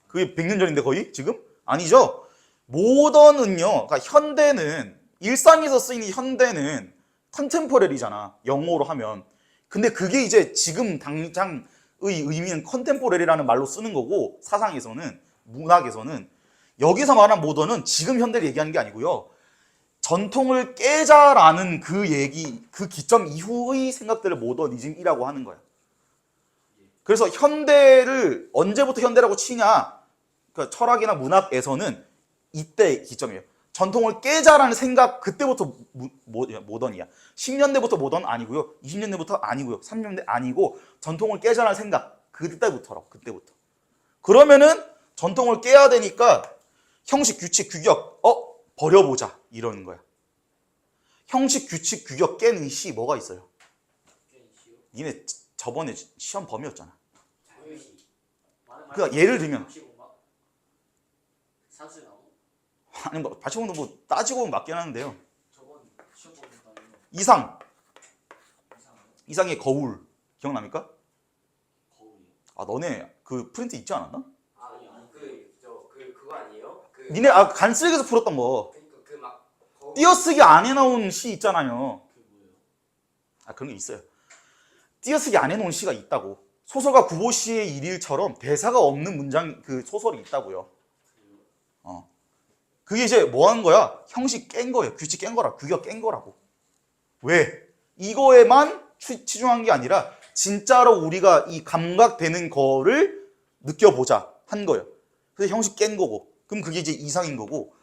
그게 100년 전인데 거의? 지금? 아니죠. 모던은요. 그러니까 현대는 일상에서 쓰이는 현대는 컨템포러리잖아. 영어로 하면. 근데 그게 이제 지금 당장의 의미는 컨템포러리라는 말로 쓰는 거고 사상에서는 문학에서는 여기서 말한 모던은 지금 현대를 얘기하는 게 아니고요. 전통을 깨자라는 그 얘기, 그 기점 이후의 생각들을 모더니즘이라고 하는 거야. 그래서 현대를 언제부터 현대라고 치냐? 그러니까 철학이나 문학에서는 이때 기점이에요. 전통을 깨자라는 생각 그때부터 모던이야. 10년대부터 모던 아니고요. 20년대부터 아니고요. 30년대 아니고 전통을 깨자라는 생각 그때부터라고. 그때부터. 그러면은 전통을 깨야 되니까 형식, 규칙, 규격 버려보자 이러는 거야. 형식, 규칙, 규격 깨는 시 뭐가 있어요? 니네 저번에 시험 범위였잖아. 그러니까 예를 들면 산수나무? 아니 뭐 발치공도 뭐 따지고 보면 맞긴 하는데요. 저번 시험 보는 이상 이상한 이상의 거울 기억납니까? 거울이요? 아 너네 그 프린트 있지 않았나? 그거 아니에요? 니네 간쓰기에서 풀었던 거 그막 띄어쓰기 안에 나온 시 있잖아요. 그게 뭐예요? 그런 게 있어요. 띄어쓰기 안에 놓은 시가 있다고. 소설가 구보시의 일일처럼 대사가 없는 문장 그 소설이 있다고요. 그게 이제 뭐 하는 거야? 형식 깬 거예요. 규칙 깬 거라. 규격 깬 거라고. 왜? 이거에만 치중한 게 아니라 진짜로 우리가 이 감각되는 거를 느껴보자 한 거예요. 그래서 형식 깬 거고. 그럼 그게 이제 이상인 거고.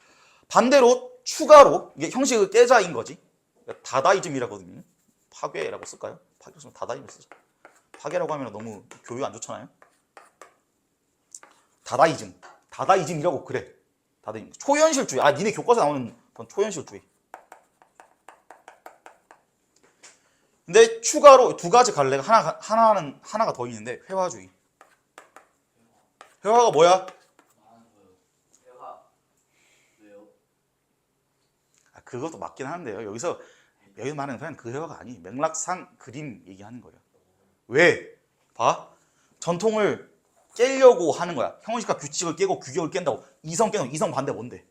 반대로 추가로 이게 형식을 깨자인 거지. 다다이즘이라거든요. 파괴라고 쓸까요? 파괴 쓰면 다다이즘 쓰죠. 파괴라고 하면 너무 교육 안 좋잖아요. 다다이즘이라고 그래. 다다이즘. 초현실주의. 니네 교과서 나오는 건 초현실주의. 근데 추가로 두 가지 갈래가 하나가 더 있는데 회화주의. 회화가 뭐야? 말하는 거예요. 회화. 왜요? 그것도 맞긴 하는데요. 여기 말하는 회화는 그 회화가 아니. 맥락상 그림 얘기하는 거예요. 왜? 봐. 전통을 깨려고 하는 거야. 형식과 규칙을 깨고 규격을 깬다고. 이성 깨는 이성 반대 뭔데?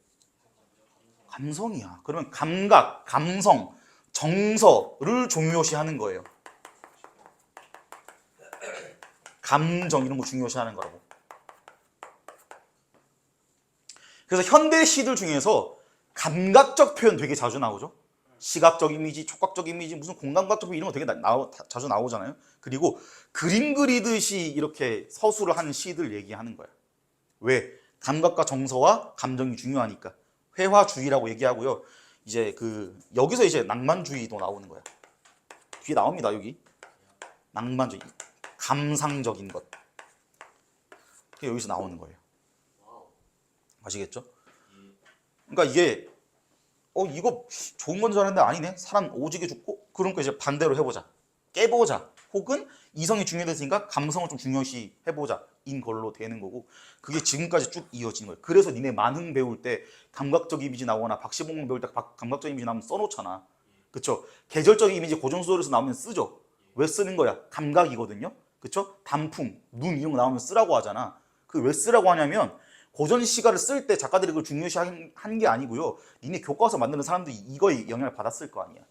감성이야. 그러면 감각, 감성, 정서를 중요시하는 거예요. 감정 이런 거 중요시하는 거라고. 그래서 현대 시들 중에서 감각적 표현 되게 자주 나오죠. 시각적 이미지, 촉각적 이미지, 무슨 공감각적 이미지 이런 거 되게 자주 나오잖아요. 그리고 그림 그리듯이 이렇게 서술을 하는 시들 얘기하는 거야. 왜? 감각과 정서와 감정이 중요하니까. 회화주의라고 얘기하고요. 이제 여기서 이제 낭만주의도 나오는 거야. 뒤에 나옵니다, 여기. 낭만주의. 감상적인 것. 그게 여기서 나오는 거예요. 아시겠죠? 그러니까 이게 이거 좋은 건 줄 알았는데 아니네. 사람 오지게 죽고 그러니까 이제 반대로 해보자. 깨보자. 혹은 이성이 중요했으니까 감성을 좀 중요시 해보자. 인 걸로 되는 거고 그게 지금까지 쭉 이어지는 거예요. 그래서 니네 만흥 배울 때 감각적 이미지 나오거나 박시봉 배울 때 감각적 이미지 나오면 써놓잖아. 그쵸? 계절적 이미지 고전소설에서 나오면 쓰죠. 왜 쓰는 거야? 감각이거든요. 그쵸? 단풍, 눈 이런 거 나오면 쓰라고 하잖아. 그 왜 쓰라고 하냐면 고전 시가를 쓸 때 작가들이 그걸 중요시 한 게 아니고요. 니네 교과서 만드는 사람들이 이거에 영향을 받았을 거 아니야.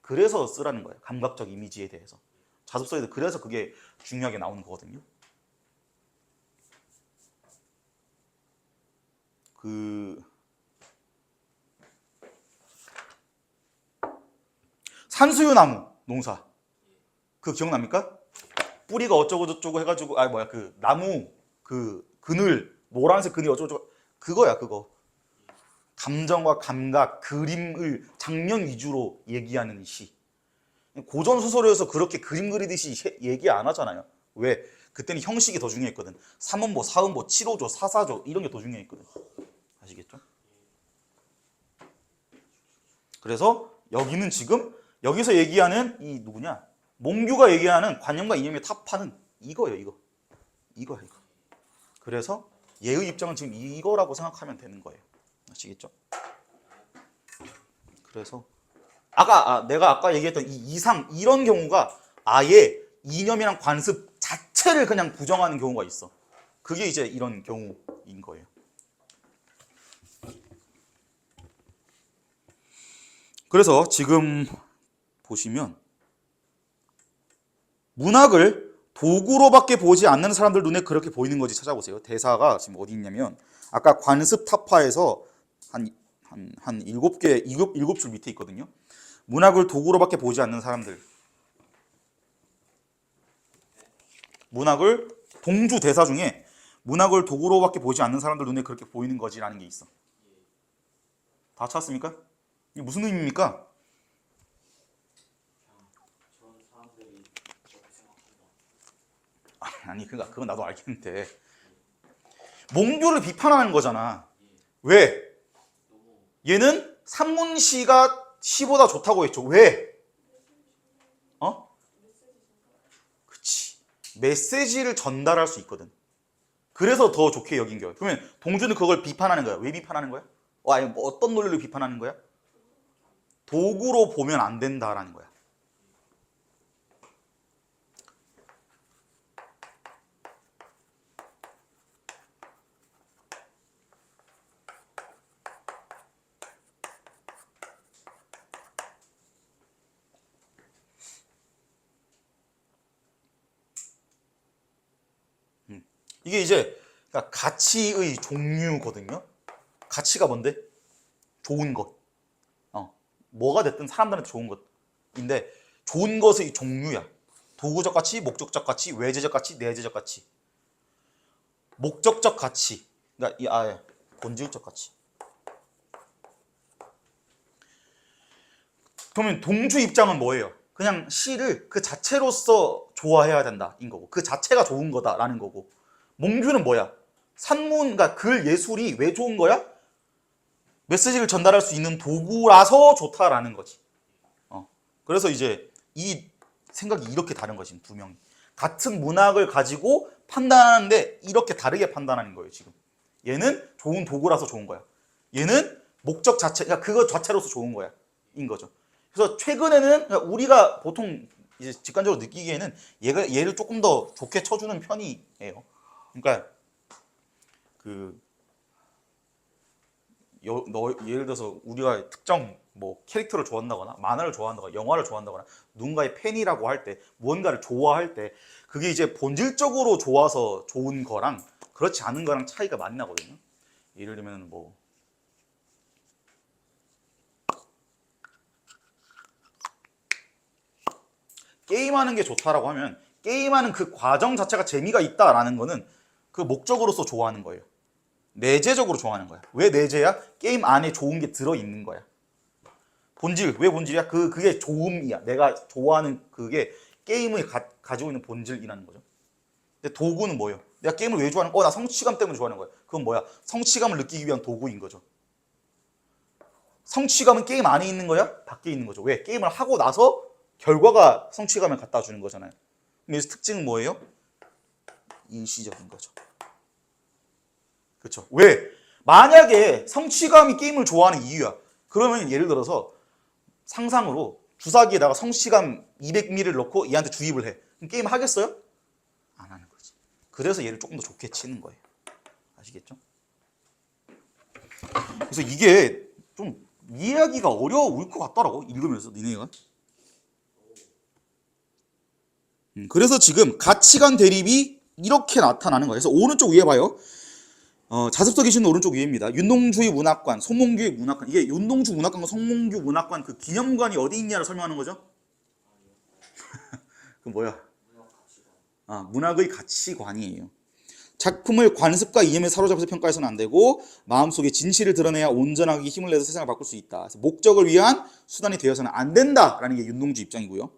그래서 쓰라는 거예요. 감각적 이미지에 대해서. 자습서에도 그래서 그게 중요하게 나오는 거거든요. 산수유나무 농사. 그거 기억납니까? 뿌리가 어쩌고 저쩌고 해가지고 나무 그늘 노란색 그늘 어쩌고 그거야 그거. 감정과 감각, 그림을 장면 위주로 얘기하는 시. 고전 소설에서 그렇게 그림 그리듯이 얘기 안 하잖아요. 왜? 그때는 형식이 더 중요했거든. 3원보, 4원보, 7호조, 4사조 이런 게 더 중요했거든. 아시겠죠? 그래서 여기는 지금 여기서 얘기하는 이 누구냐? 몽규가 얘기하는 관념과 이념의 타파는 이거예요. 이거야. 그래서 얘의 입장은 지금 이거라고 생각하면 되는 거예요. 아시겠죠? 그래서 내가 아까 얘기했던 이 이상 이런 경우가 아예 이념이랑 관습 자체를 그냥 부정하는 경우가 있어. 그게 이제 이런 경우인 거예요. 그래서 지금 보시면 문학을 도구로밖에 보지 않는 사람들 눈에 그렇게 보이는 거지 찾아보세요. 대사가 지금 어디 있냐면 아까 관습 타파에서 한 7개, 7줄 밑에 있거든요. 문학을 도구로밖에 보지 않는 사람들. 문학을 동주 대사 중에 문학을 도구로밖에 보지 않는 사람들 눈에 그렇게 보이는 거지라는 게 있어. 다 찾았습니까? 이게 무슨 의미입니까? 저런 사람들이 그렇게 생각한다. 아니 그러니까 그건 나도 알겠는데 몽규를 비판하는 거잖아. 왜? 얘는 산문시가 시보다 좋다고 했죠. 왜? 그치. 메시지를 전달할 수 있거든. 그래서 더 좋게 여긴 거야. 그러면 동주는 그걸 비판하는 거야. 왜 비판하는 거야? 아니 뭐 어떤 논리로 비판하는 거야? 도구로 보면 안 된다라는 거야. 이게 이제 그러니까 가치의 종류거든요. 가치가 뭔데? 좋은 것. 뭐가 됐든 사람들한테 좋은 것인데 좋은 것의 종류야. 도구적 가치, 목적적 가치, 외재적 가치, 내재적 가치. 목적적 가치. 그러니까 본질적 가치. 그러면 동주 입장은 뭐예요? 그냥 시를 그 자체로서 좋아해야 된다인 거고 그 자체가 좋은 거다라는 거고 몽규는 뭐야? 산문, 그러니까 글 예술이 왜 좋은 거야? 메시지를 전달할 수 있는 도구라서 좋다라는 거지. 그래서 이제 이 생각이 이렇게 다른 거지, 두 명이. 같은 문학을 가지고 판단하는데 이렇게 다르게 판단하는 거예요, 지금. 얘는 좋은 도구라서 좋은 거야. 얘는 목적 자체, 그러니까 그거 자체로서 좋은 거야. 인 거죠. 그래서 최근에는 그러니까 우리가 보통 이제 직관적으로 느끼기에는 얘를 조금 더 좋게 쳐주는 편이에요. 그러니까 예를 들어서 우리가 특정 뭐 캐릭터를 좋아한다거나 만화를 좋아한다거나 영화를 좋아한다거나 누군가의 팬이라고 할 때 무언가를 좋아할 때 그게 이제 본질적으로 좋아서 좋은 거랑 그렇지 않은 거랑 차이가 많이 나거든요. 예를 들면 뭐 게임하는 게 좋다라고 하면 게임하는 그 과정 자체가 재미가 있다라는 거는 그 목적으로서 좋아하는 거예요. 내재적으로 좋아하는 거야. 왜 내재야? 게임 안에 좋은 게 들어있는 거야. 본질, 왜 본질이야? 그게 좋음이야. 내가 좋아하는 그게 게임을 가지고 있는 본질이라는 거죠. 근데 도구는 뭐예요? 내가 게임을 왜 좋아하는 거야? 나 성취감 때문에 좋아하는 거야. 그건 뭐야? 성취감을 느끼기 위한 도구인 거죠. 성취감은 게임 안에 있는 거야? 밖에 있는 거죠. 왜? 게임을 하고 나서 결과가 성취감을 갖다 주는 거잖아요. 그래서 특징은 뭐예요? 일시적인 거죠. 그렇죠. 왜? 만약에 성취감이 게임을 좋아하는 이유야. 그러면 예를 들어서 상상으로 주사기에다가 성취감 200ml를 넣고 얘한테 주입을 해. 그럼 게임 하겠어요? 안 하는 거지. 그래서 얘를 조금 더 좋게 치는 거예요. 아시겠죠? 그래서 이게 좀 이해하기가 어려울 것 같더라고. 읽으면서 니네가. 그래서 지금 가치관 대립이 이렇게 나타나는 거예요. 그래서 오른쪽 위에 봐요. 자습서 계신 오른쪽 위에입니다. 윤동주의 문학관, 송몽규의 문학관. 이게 윤동주 문학관과 송몽규 문학관 그 기념관이 어디 있냐를 설명하는 거죠? 그 뭐야? 문학의 가치관이에요. 작품을 관습과 이념에 사로잡아서 평가해서는 안 되고 마음속에 진실을 드러내야 온전하게 힘을 내서 세상을 바꿀 수 있다. 그래서 목적을 위한 수단이 되어서는 안 된다라는 게 윤동주 입장이고요.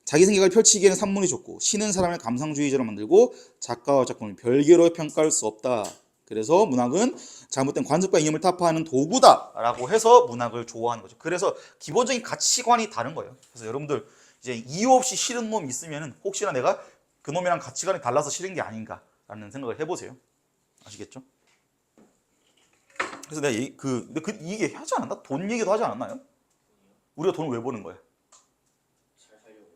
자기 생각을 펼치기에는 산문이 좋고 시는 사람을 감상주의자로 만들고 작가와 작품을 별개로 평가할 수 없다. 그래서 문학은 잘못된 관습과 이념을 타파하는 도구다라고 해서 문학을 좋아하는 거죠. 그래서 기본적인 가치관이 다른 거예요. 그래서 여러분들 이제 이유 없이 싫은 놈이 있으면은 혹시나 내가 그 놈이랑 가치관이 달라서 싫은 게 아닌가라는 생각을 해보세요. 아시겠죠? 그래서 내가 이게 하지 않았나? 돈 얘기도 하지 않았나요? 우리가 돈을 왜 버는 거야? 잘 살려고.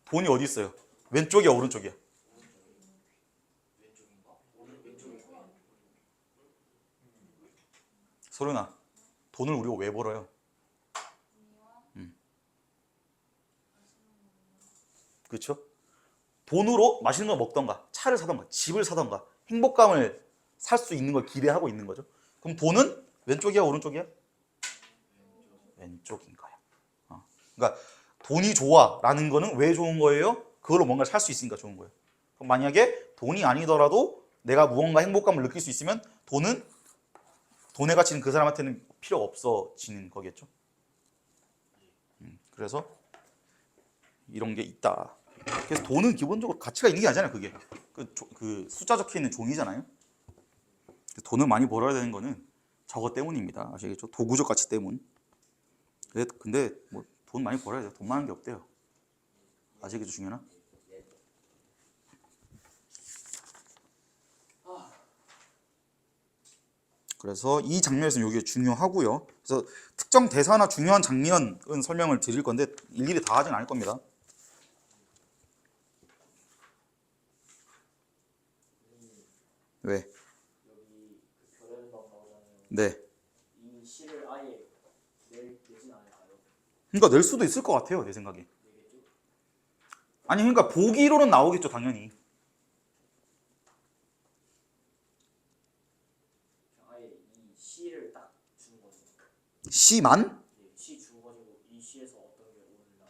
돈이 어디 있어요? 왼쪽이야, 오른쪽이야? 왼쪽인가? 왼쪽인가? 소련아, 돈을 우리가 왜 벌어요? 그렇죠? 돈으로 맛있는 걸 먹던가, 차를 사던가, 집을 사던가, 행복감을 살 수 있는 걸 기대하고 있는 거죠. 그럼 돈은 왼쪽이야, 오른쪽이야? 왼쪽인 거야. 그러니까 돈이 좋아라는 거는 왜 좋은 거예요? 그걸로 뭔가를 살 수 있으니까 좋은 거예요. 그럼 만약에 돈이 아니더라도 내가 무언가 행복감을 느낄 수 있으면 돈의 가치는 그 사람한테는 필요 없어지는 거겠죠. 그래서 이런 게 있다. 그래서 돈은 기본적으로 가치가 있는 게 아니잖아요. 그게 그 숫자 적혀 있는 종이잖아요. 돈을 많이 벌어야 되는 거는 저것 때문입니다. 아시겠죠? 도구적 가치 때문. 근데 뭐 돈 많이 벌어야 돼요. 돈 많은 게 없대요. 아시겠죠, 중요나? 그래서 이 장면에서는 이게 중요하고요. 그래서 특정 대사나 중요한 장면은 설명을 드릴 건데 일일이 다 하진 않을 겁니다. 왜? 여기 그 별의 방 나오잖아요. 네. 이 시를 아예 내진 않을까요? 그러니까 낼 수도 있을 것 같아요, 내 생각에. 내겠죠? 아니, 그러니까 보기로는 나오겠죠, 당연히. 그냥 아예 이 시를 딱 주는 거죠. 시만? 네, 시 주어가지고 이 시에서 어떤 게 오르나.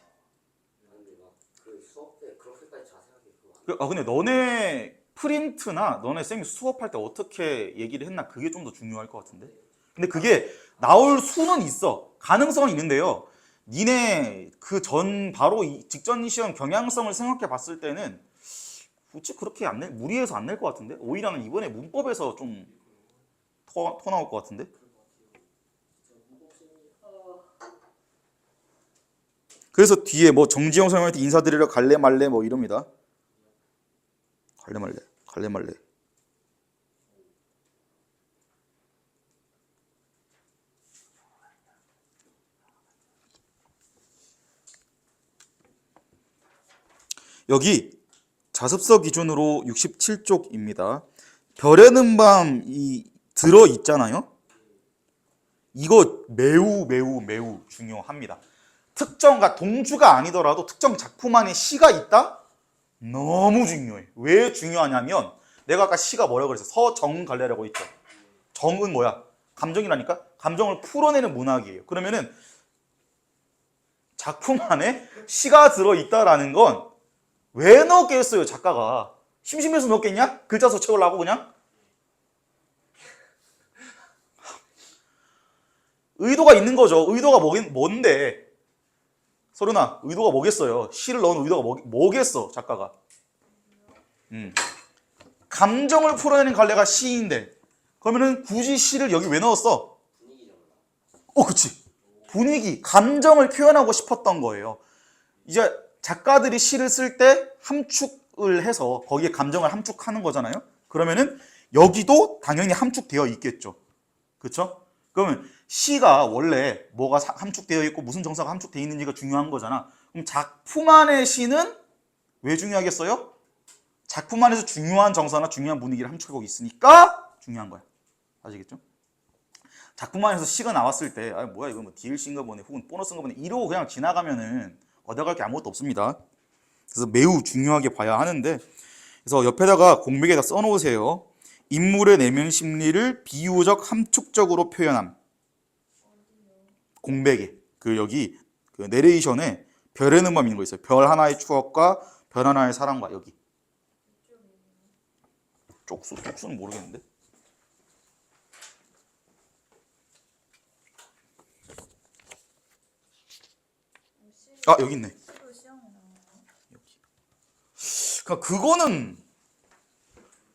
근데 막그 수업 때 그렇게까지 자세하게 그거 안 근데 너네 프린트나 너네 쌤이 수업할 때 어떻게 얘기를 했나 그게 좀 더 중요할 것 같은데. 근데 그게 나올 수는 있어. 가능성은 있는데요. 니네 그 전 바로 직전 시험 경향성을 생각해 봤을 때는 굳이 그렇게 무리해서 안 낼 것 같은데. 오히려 는 이번에 문법에서 좀 토 나올 것 같은데. 그래서 뒤에 뭐 정지영 선생님한테 인사드리러 갈래 말래 뭐 이럽니다. 갈래 말래. 갈래 말래. 여기 자습서 기준으로 67쪽입니다. 별에는 밤이 들어 있잖아요. 이거 매우 매우 매우 중요합니다. 특정가 동주가 아니더라도 특정 작품 안에 시가 있다? 너무 중요해. 왜 중요하냐면 내가 아까 시가 뭐라고 그랬어? 서정갈래라고 했죠. 정은 뭐야? 감정이라니까? 감정을 풀어내는 문학이에요. 그러면은 작품 안에 시가 들어있다라는 건 왜 넣었겠어요, 작가가? 심심해서 넣었겠냐? 글자 수 채우려고 그냥? 의도가 있는 거죠. 의도가 뭔데? 소련아, 의도가 뭐겠어요? 시를 넣은 의도가 뭐겠어, 작가가? 감정을 풀어내는 갈래가 시인데 그러면은 굳이 시를 여기 왜 넣었어? 분위기잖아. 그치. 분위기, 감정을 표현하고 싶었던 거예요. 이제 작가들이 시를 쓸 때 함축을 해서 거기에 감정을 함축하는 거잖아요. 그러면은 여기도 당연히 함축되어 있겠죠. 그렇죠? 그러면 시가 원래 뭐가 함축되어 있고 무슨 정사가 함축되어 있는지가 중요한 거잖아. 그럼 작품 안의 시는 왜 중요하겠어요? 작품 안에서 중요한 정사나 중요한 분위기를 함축하고 있으니까 중요한 거야. 아시겠죠? 작품 안에서 시가 나왔을 때 뭐야 이거 뭐 DLC인가 보네 혹은 보너스인가 보네 이러고 그냥 지나가면은 얻어갈 게 아무것도 없습니다. 그래서 매우 중요하게 봐야 하는데 그래서 옆에다가 공백에다 써놓으세요. 인물의 내면 심리를 비유적 함축적으로 표현함. 공백에 여기 그 내레이션에 별에는 밤 있는 거 있어요. 별 하나의 추억과 별 하나의 사랑과 여기. 쪽수는 모르겠는데. 여기 있네. 그러니까 그거는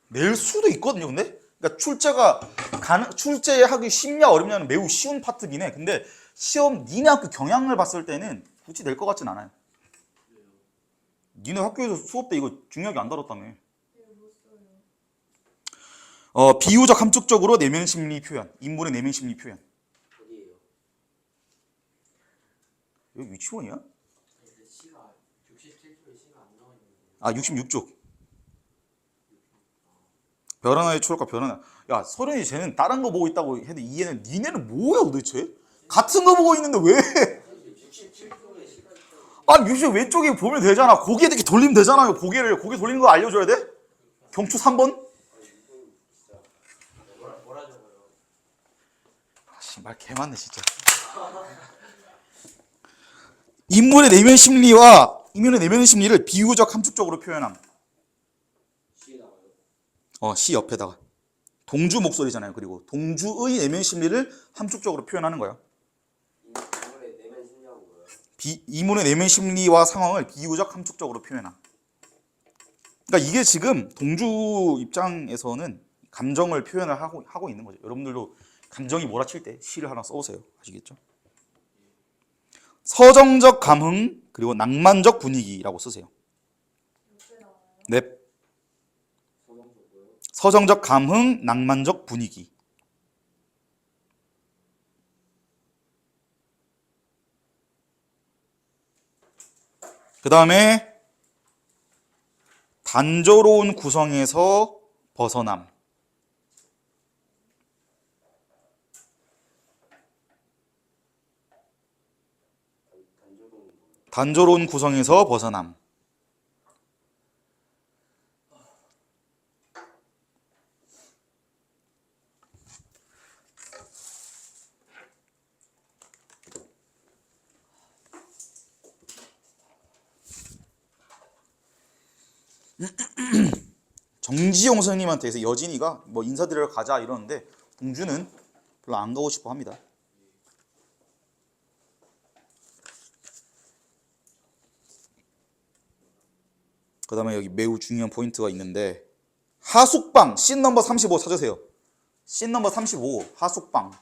낼 수도 있거든요. 근데 그러니까 출제하기 쉽냐 어렵냐는 매우 쉬운 파트긴 해. 근데 시험 니네 학교 경향을 봤을 때는 굳이 낼 것 같진 않아요. 니네 학교에서 수업 때 이거 중요하게 안 다뤘다며. 비유적 함축적으로 내면 심리 표현. 인물의 내면 심리 표현. 어디에요? 여기 유치원이야? 근데 C가 67조에 C가 안 나와 있는데. 아 66쪽. 별 하나의 초록과 별 하나. 야 서른이 쟤는 다른 거 보고 있다고 해도 얘는 니네는 뭐야 도대체? 같은 거 보고 있는데 왜? 67조의 시간 있잖아요. 아 유시 왼쪽에 보면 되잖아. 고개 이렇게 돌리면 되잖아요. 고개 돌리는 거 알려줘야 돼? 경추 3번? 뭐라 적어요? 아씨 말 개 많네 진짜. 인물의 내면 심리와 인물의 내면 심리를 비유적 함축적으로 표현함. 시에 나와요. 시 옆에다가 동주 목소리잖아요. 그리고 동주의 내면 심리를 함축적으로 표현하는 거예요. 인물의 내면 심리하고 뭐예요? 이문의 내면 심리와 상황을 비유적 함축적으로 표현함. 그러니까 이게 지금 동주 입장에서는 감정을 표현을 하고 있는 거죠. 여러분들도 감정이 몰아칠 때 시를 하나 써오세요. 아시겠죠? 서정적 감흥 그리고 낭만적 분위기라고 쓰세요. 네. 서정적 감흥, 낭만적 분위기. 그 다음에 단조로운 구성에서 벗어남. 단조로운 구성에서 벗어남. 정지용 선생님한테 여진이가 뭐 인사드리러 가자 이러는데 동주는 별로 안 가고 싶어 합니다. 그 다음에 여기 매우 중요한 포인트가 있는데 하숙방 씬 넘버 35 찾으세요. 씬 넘버 35 하숙방.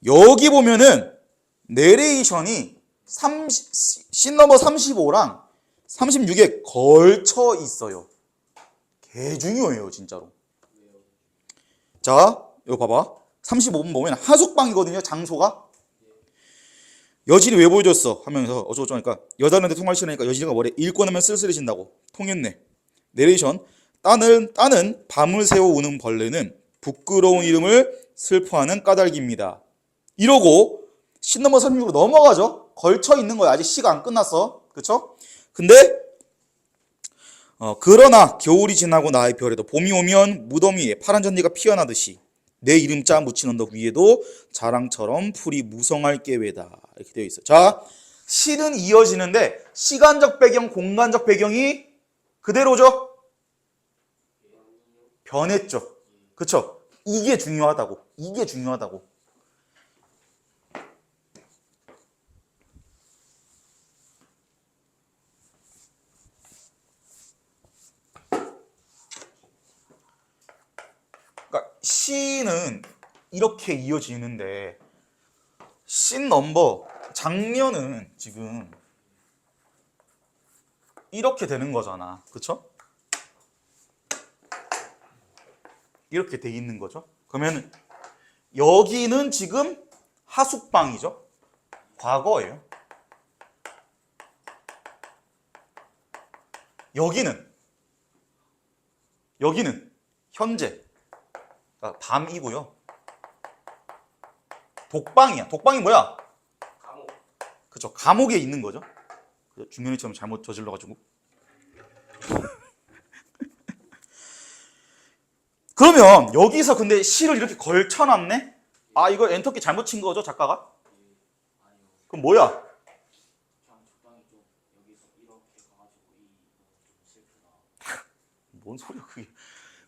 여기 보면은 내레이션이 씬 넘버 35랑 36에 걸쳐 있어요. 개 중요해요 진짜로. 자 이거 봐봐. 35번 보면 하숙방이거든요. 장소가. 여진이 왜 보여줬어? 하면서 어쩌고저쩌고 하니까 여자한테 통화를 싫으니까 여진이가 뭐래? 읽고 나면 쓸쓸해진다고. 통했네. 내레이션. 따는 밤을 새워 우는 벌레는 부끄러운 이름을 슬퍼하는 까닭입니다. 이러고 씬 넘버 36으로 넘어가죠. 걸쳐 있는 거야. 아직 시가 안 끝났어. 그쵸? 근데 그러나 겨울이 지나고 나의 별에도 봄이 오면 무덤 위에 파란 잔디가 피어나듯이 내 이름자 묻힌 언덕 위에도 자랑처럼 풀이 무성할 계외다. 이렇게 되어 있어요. 자, 시는 이어지는데 시간적 배경, 공간적 배경이 그대로죠? 변했죠. 그쵸? 이게 중요하다고. 이게 중요하다고. 그러니까 시는 이렇게 이어지는데 씬 넘버 장면은 지금 이렇게 되는 거잖아. 그쵸? 이렇게 돼 있는 거죠. 그러면 여기는 지금 하숙방이죠. 과거예요. 여기는 현재. 밤이고요. 독방이야. 독방이 뭐야? 감옥. 그쵸. 감옥에 있는 거죠. 중년이처럼 잘못 저질러가지고. 그러면 여기서 근데 시를 이렇게 걸쳐놨네? 아 이거 엔터키 잘못 친 거죠 작가가? 아니요. 그럼 뭐야? 그냥 적당히 좀 여기서 이렇게 가가지고 좀 슬프다. 뭔 소리야 그게.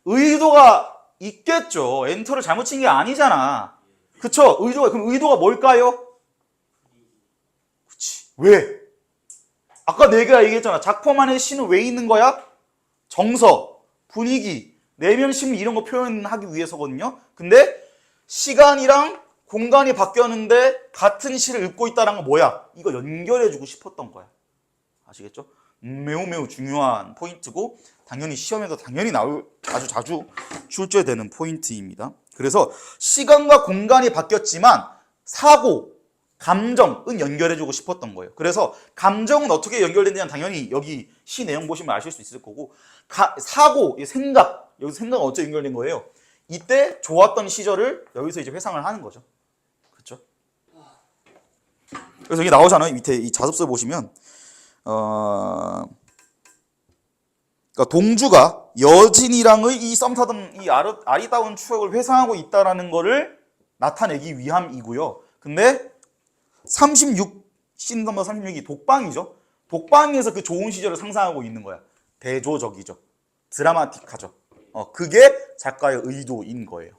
의도가 있겠죠. 엔터를 잘못 친 게 아니잖아. 그쵸? 그럼 의도가 뭘까요? 그치. 왜? 아까 내가 얘기했잖아. 작품 안에 시는 왜 있는 거야? 정서, 분위기, 내면 심리 이런 거 표현하기 위해서거든요. 근데 시간이랑 공간이 바뀌었는데 같은 시를 읽고 있다는 건 뭐야? 이거 연결해주고 싶었던 거야. 아시겠죠? 매우 매우 중요한 포인트고 당연히 시험에서 당연히 나올 아주 자주 출제되는 포인트입니다. 그래서 시간과 공간이 바뀌었지만 사고, 감정은 연결해주고 싶었던 거예요. 그래서 감정은 어떻게 연결되느냐는 당연히 여기 시 내용 보시면 아실 수 있을 거고 사고, 생각, 여기서 생각은 어떻게 연결된 거예요? 이때 좋았던 시절을 여기서 이제 회상을 하는 거죠. 그렇죠? 그래서 여기 나오잖아요. 밑에 이 자습서 보시면 그러니까 동주가 여진이랑의 이 썸 타던 이 아리따운 추억을 회상하고 있다라는 거를 나타내기 위함이고요. 근데 씬 넘버 36이 독방이죠. 독방에서 그 좋은 시절을 상상하고 있는 거야. 대조적이죠. 드라마틱하죠. 그게 작가의 의도인 거예요.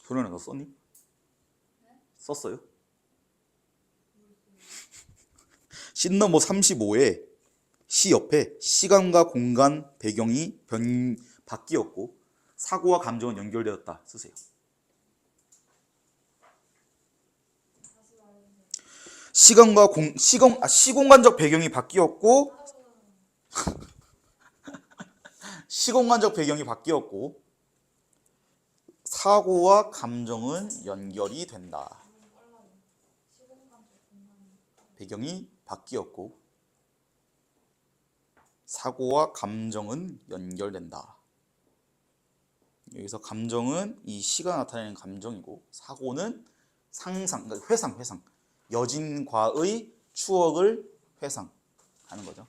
소련아, 너 썼니? 썼어요? 씬 넘버 35에 시 옆에 시간과 공간 배경이 바뀌었고 사고와 감정은 연결되었다 쓰세요. 시공간적 배경이 바뀌었고 시공간적 배경이 바뀌었고 사고와 감정은 연결이 된다. 배경이 바뀌었고 사고와 감정은 연결된다. 여기서 감정은 이 시가 나타내는 감정이고 사고는 상상, 그러니까 회상. 여진과의 추억을 회상하는 거죠.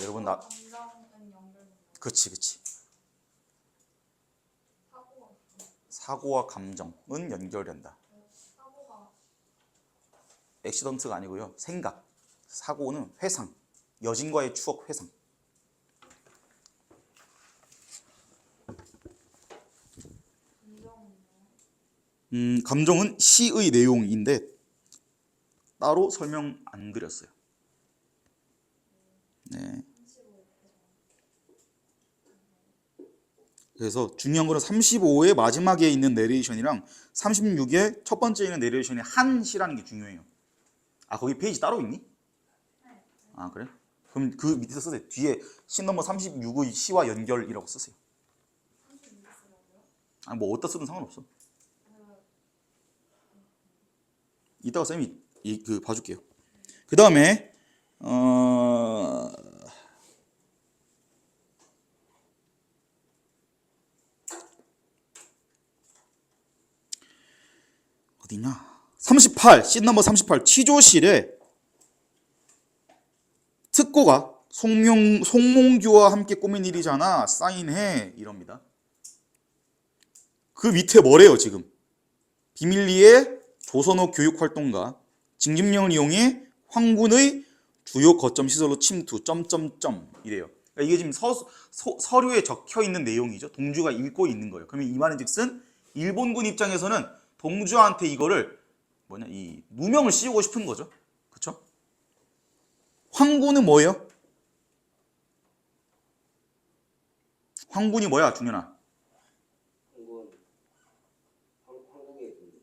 여러분 그치. 사고와 감정은 연결된다. 액시던트가 아니고요. 생각. 사고는 회상. 여진과의 추억 회상. 감정은 시의 내용인데 따로 설명 안 드렸어요. 네. 그래서 중요한 거는 35의 마지막에 있는 내레이션이랑 36의 첫 번째에 있는 내레이션의 한 시라는 게 중요해요. 아, 거기 페이지 따로 있니? 아, 그래? 그럼 그 밑에서 쓰세요. 뒤에 씬 넘버 36의 시와 연결이라고 쓰세요. 아니, 뭐 어디다 쓰든 상관없어. 이따가 쌤이 봐줄게요. 그 다음에 어디냐? 38, 씬 넘버 38 취조실에 특고가 송몽규와 함께 꾸민 일이잖아. 사인해. 이럽니다. 그 밑에 뭐래요 지금? 비밀리에 조선호 교육활동가 징집령을 이용해 황군의 주요 거점 시설로 침투 이래요. 그러니까 이게 지금 서류에 적혀 있는 내용이죠. 동주가 읽고 있는 거예요. 그러면 이 말인즉슨 일본군 입장에서는 동주한테 이거를 이 누명을 씌우고 싶은 거죠. 그렇죠? 황군은 뭐예요? 황군이 뭐야, 중현아? 한국에 있는데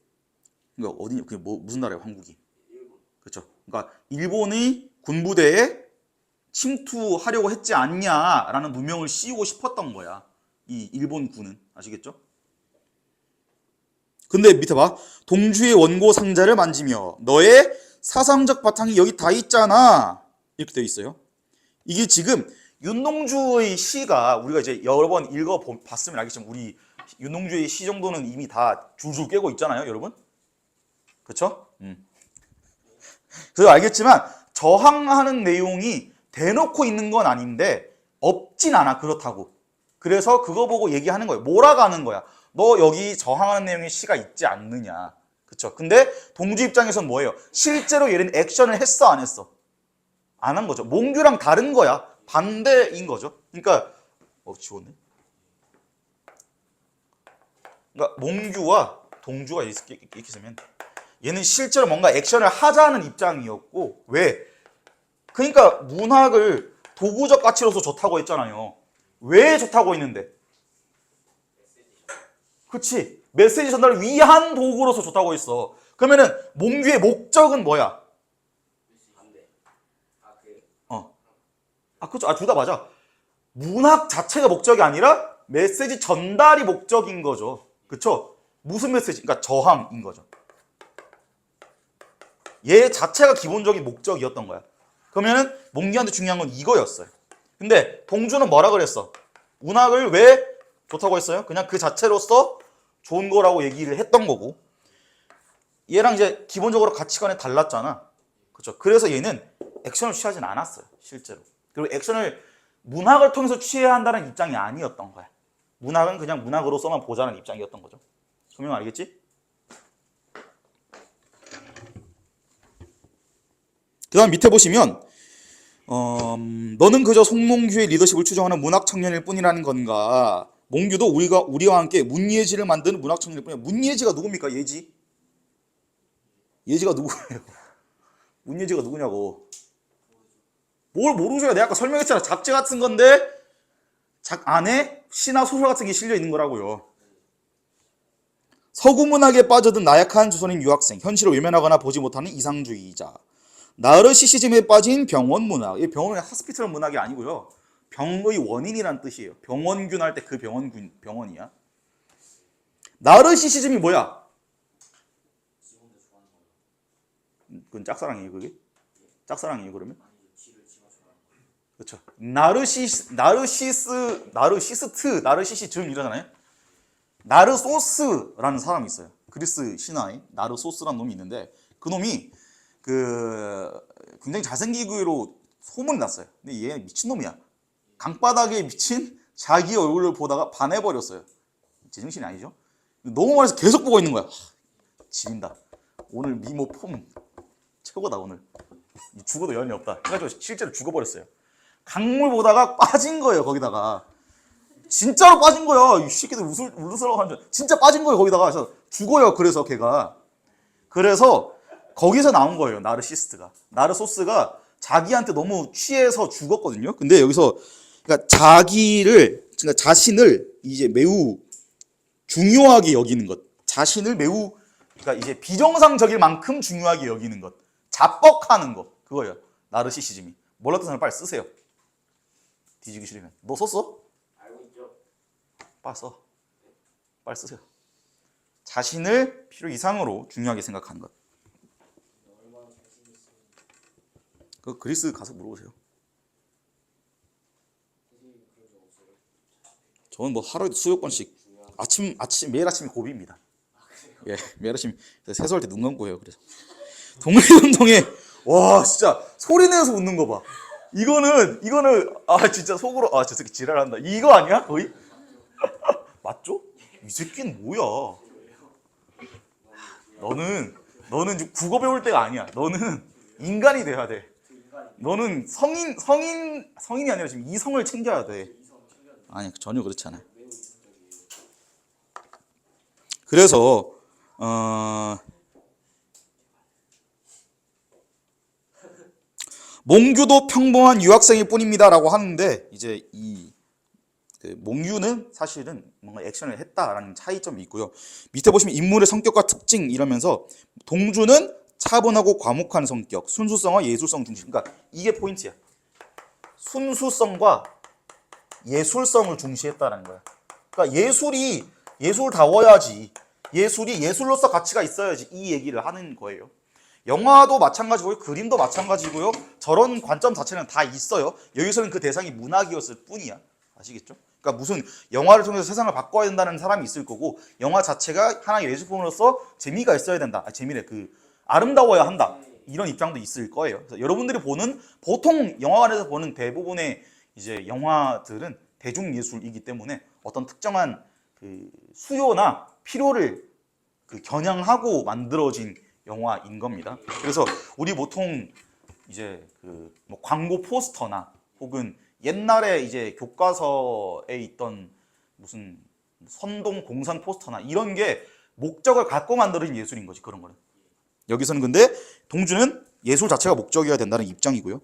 그러니까 어디 그게 무슨 나라예요, 황국이? 일본. 그렇죠. 그러니까 일본의 군부대에 침투하려고 했지 않냐라는 누명을 씌우고 싶었던 거야. 이 일본 군은. 아시겠죠? 근데 밑에 봐. 동주의 원고 상자를 만지며 너의 사상적 바탕이 여기 다 있잖아. 이렇게 되어 있어요. 이게 지금 윤동주의 시가 우리가 이제 여러 번 읽어봤으면 알겠지만 우리 윤동주의 시 정도는 이미 다 줄줄 꿰고 있잖아요, 여러분. 그렇죠? 그래서 알겠지만 저항하는 내용이 대놓고 있는 건 아닌데 없진 않아, 그렇다고. 그래서 그거 보고 얘기하는 거예요. 몰아가는 거야. 너 여기 저항하는 내용의 시가 있지 않느냐. 그쵸? 근데 동주 입장에서는 뭐예요? 실제로 얘는 액션을 했어, 안 했어? 안 한 거죠. 몽규랑 다른 거야. 반대인 거죠. 그러니까 지웠네. 그러니까 몽규와 동주가 이렇게 있으면 얘는 실제로 뭔가 액션을 하자는 입장이었고 왜? 그러니까 문학을 도구적 가치로서 좋다고 했잖아요. 왜 좋다고 했는데? 그치. 메시지 전달을 위한 도구로서 좋다고 했어. 그러면은 몽규의 목적은 뭐야? 반대. 그렇죠. 둘 다 맞아. 문학 자체가 목적이 아니라 메시지 전달이 목적인 거죠. 그렇죠? 무슨 메시지? 그러니까 저항인 거죠. 얘 자체가 기본적인 목적이었던 거야. 그러면은 몽규한테 중요한 건 이거였어요. 근데 동주는 뭐라 그랬어? 문학을 왜 좋다고 했어요? 그냥 그 자체로서 좋은 거라고 얘기를 했던 거고 얘랑 이제 기본적으로 가치관이 달랐잖아. 그렇죠? 그래서 얘는 액션을 취하진 않았어요. 실제로. 그리고 액션을 문학을 통해서 취해야 한다는 입장이 아니었던 거야. 문학은 그냥 문학으로서만 보자는 입장이었던 거죠. 소명 알겠지? 그 다음 밑에 보시면 너는 그저 송몽규의 리더십을 추종하는 문학 청년일 뿐이라는 건가? 몽규도 우리와 함께 문예지를 만드는 문학 청년일 뿐이야. 문예지가 누굽니까? 예지? 예지가 누구예요? 문예지가 누구냐고. 뭘 모르죠? 내가 아까 설명했잖아. 잡지 같은 건데 안에 시나 소설 같은 게 실려 있는 거라고요. 서구 문학에 빠져든 나약한 조선인 유학생, 현실을 외면하거나 보지 못하는 이상주의자, 나르시시즘에 빠진 병원 문학. 이 병원은 하스피털 문학이 아니고요. 병의 원인이란 뜻이에요. 병원균 할 때 그 병원이야. 나르시시즘이 뭐야? 그건 짝사랑이에요, 그게? 짝사랑이에요, 그러면? 그렇죠. 나르시시즘 이러잖아요. 나르소스라는 사람이 있어요. 그리스 신화에 나르소스라는 놈이 있는데 그 놈이 굉장히 잘생기기로 소문이 났어요. 근데 얘 미친놈이야. 강바닥에 미친 자기 얼굴을 보다가 반해버렸어요. 제정신이 아니죠? 너무 많아서 계속 보고 있는 거야. 지린다. 오늘 미모 폼 최고다 오늘. 죽어도 연이 없다. 그래가지고 실제로 죽어버렸어요. 강물 보다가 빠진 거예요 거기다가. 진짜로 빠진 거야. 이 새끼들 웃으라고 하는 줄. 진짜 빠진 거예요 거기다가. 그래서 죽어요. 그래서 걔가. 그래서 거기서 나온 거예요. 나르시스트가. 나르소스가 자기한테 너무 취해서 죽었거든요. 근데 여기서 그러니까 그러니까 자신을 이제 매우 중요하게 여기는 것. 자신을 매우 그러니까 이제 비정상적일 만큼 중요하게 여기는 것. 자뻑하는 것. 그거예요. 나르시시즘이. 몰랐던 사람 빨리 쓰세요. 뒤지기 싫으면. 너 썼어? 알고 있죠? 빨리 써. 빨리 쓰세요. 자신을 필요 이상으로 중요하게 생각하는 것. 그 그리스 가서 물어보세요. 저는 뭐 하루에 수백 번씩 매일 아침이 고비입니다. 예, 매일 아침 세수할 때 눈 감고 해요. 그래서 동물운동에 와 진짜 소리 내서 웃는 거 봐. 이거는 진짜 속으로 저 새끼 지랄한다. 이거 아니야 거의? 맞죠? 이 새끼는 뭐야? 너는 지금 국어 배울 때가 아니야. 너는 인간이 돼야 돼. 너는 성인이 아니라 지금 이성을 챙겨야 돼. 아니 전혀 그렇지 않아요. 그래서 몽규도 평범한 유학생일 뿐입니다라고 하는데 이제 몽규는 사실은 뭔가 액션을 했다라는 차이점이 있고요. 밑에 보시면 인물의 성격과 특징 이러면서 동주는 차분하고 과묵한 성격, 순수성과 예술성 중심. 그러니까 이게 포인트야. 순수성과 예술성을 중시했다는 거야. 그러니까 예술다워야지. 예술이 예술로서 가치가 있어야지 이 얘기를 하는 거예요. 영화도 마찬가지고요. 그림도 마찬가지고요. 저런 관점 자체는 다 있어요. 여기서는 그 대상이 문학이었을 뿐이야. 아시겠죠? 그러니까 무슨 영화를 통해서 세상을 바꿔야 된다는 사람이 있을 거고 영화 자체가 하나의 예술품으로서 재미가 있어야 된다. 아름다워야 한다. 이런 입장도 있을 거예요. 그래서 여러분들이 보통 영화관에서 보는 대부분의 이제 영화들은 대중예술이기 때문에 어떤 특정한 그 수요나 필요를 겨냥하고 만들어진 영화인 겁니다. 그래서 우리 보통 이제 그 뭐 광고 포스터나 혹은 옛날에 이제 교과서에 있던 무슨 선동 공산 포스터나 이런 게 목적을 갖고 만들어진 예술인 거지, 그런 거는. 여기서는 근데 동주는 예술 자체가 목적이어야 된다는 입장이고요.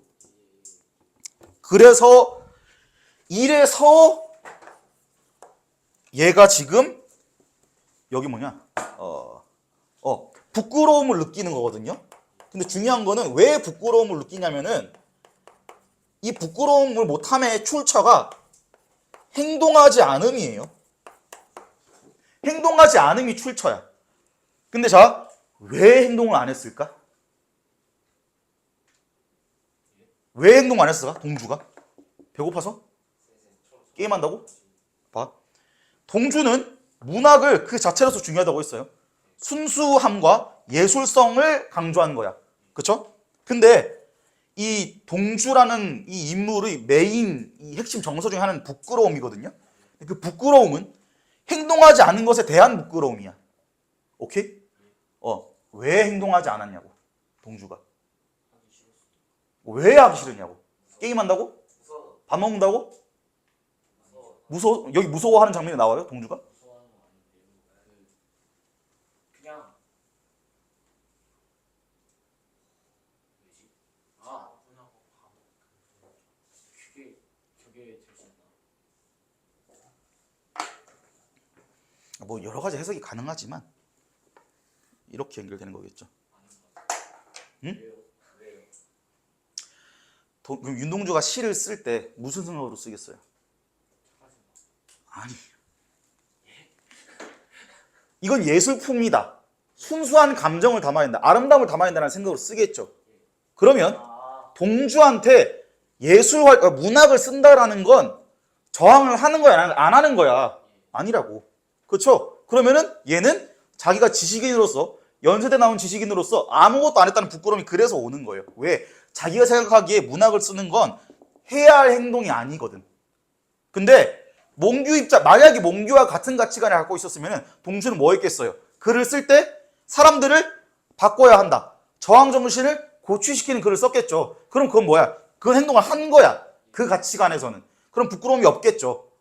그래서 이래서 얘가 지금 여기 뭐냐 부끄러움을 느끼는 거거든요. 근데 중요한 거는 왜 부끄러움을 느끼냐면은 이 부끄러움을 못함의 출처가 행동하지 않음이에요. 행동하지 않음이 출처야. 근데 자, 왜 행동을 안 했을까? 왜 행동 안 했을까? 동주가? 배고파서? 게임한다고? 봐. 동주는 문학을 그 자체로서 중요하다고 했어요. 순수함과 예술성을 강조한 거야. 그쵸? 근데 이 동주라는 이 인물의 메인, 이 핵심 정서 중에 하나는 부끄러움이거든요. 그 부끄러움은 행동하지 않은 것에 대한 부끄러움이야. 오케이? 왜 행동하지 않았냐고, 동주가. 왜 하기 싫으냐고. 게임한다고? 밥 먹는다고? 여기 무서워하는 장면이 나와요, 동주가? 무서워하는 거 아닌데요. 그냥 뭐지? 분하고 바보. 그게 될 수 있나? 뭐 여러 가지 해석이 가능하지만 이렇게 연결되는 거겠죠. 응? 왜요? 그럼 윤동주가 시를 쓸 때 무슨 생각으로 쓰겠어요? 아니, 이건 예술품이다. 순수한 감정을 담아야 된다. 아름다움을 담아야 된다는 생각으로 쓰겠죠. 그러면 동주한테 문학을 쓴다라는 건 저항을 하는 거야, 안 하는 거야? 아니라고. 그렇죠? 그러면은 얘는 자기가 지식인으로서, 연세대 나온 지식인으로서 아무것도 안 했다는 부끄러움이 그래서 오는 거예요. 왜? 자기가 생각하기에 문학을 쓰는 건 해야 할 행동이 아니거든. 근데 만약에 몽규와 같은 가치관을 갖고 있었으면 동주는 뭐 했겠어요? 글을 쓸 때 사람들을 바꿔야 한다. 저항 정신을 고취시키는 글을 썼겠죠. 그럼 그건 뭐야? 그건 행동을 한 거야. 그 가치관에서는. 그럼 부끄러움이 없겠죠.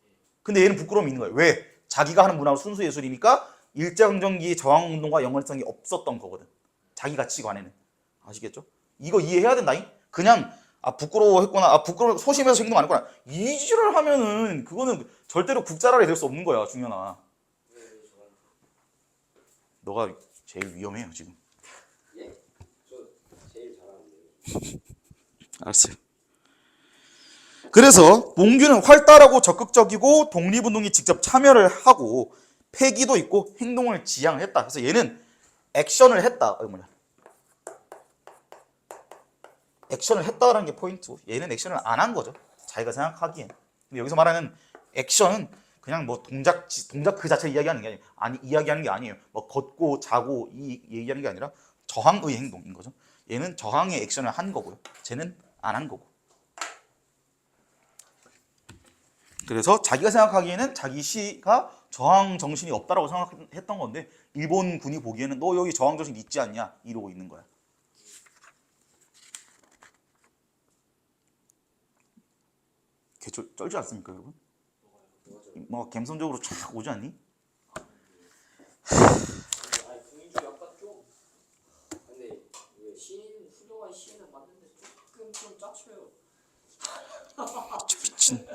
근데 얘는 부끄러움이 있는 거예요. 왜? 자기가 하는 문화는 순수 예술이니까 일제강점기의 저항운동과 연관성이 없었던 거거든. 자기 가치관에는. 아시겠죠? 이거 이해해야 된다잉? 그냥 부끄러워했구나, 소심해서 행동 안 했구나, 이 지랄을 하면은 그거는 절대로 국자랄이 될 수 없는 거야, 중현아. 너가 제일 위험해요, 지금. 예? 저 제일 잘하는데요. 알았어요. 그래서 몽규는 활달하고 적극적이고 독립운동에 직접 참여를 하고 패기도 있고 행동을 지향했다. 그래서 얘는 액션을 했다. 액션을 했다라는 게 포인트고, 얘는 액션을 안 한 거죠. 자기가 생각하기엔. 근데 여기서 말하는 액션은 그냥 뭐 동작 그 자체를 이야기하는 게 이야기하는 게 아니에요. 뭐 걷고 자고 얘기하는 게 아니라 저항의 행동인 거죠. 얘는 저항의 액션을 한 거고요. 쟤는 안 한 거고. 그래서 자기가 생각하기에는 자기 시가 저항 정신이 없다라고 생각했던 건데 일본군이 보기에는 너 여기 저항 정신 있지 않냐 이러고 있는 거야. 개 쩔지 않습니까, 여러분? 뭐 감성적으로 쫙 오지 않니? 아니 동인주 약간 좀 근데 왜 훌륭한 시인은 맞는데 조금 좀 짜쳐요. 미친.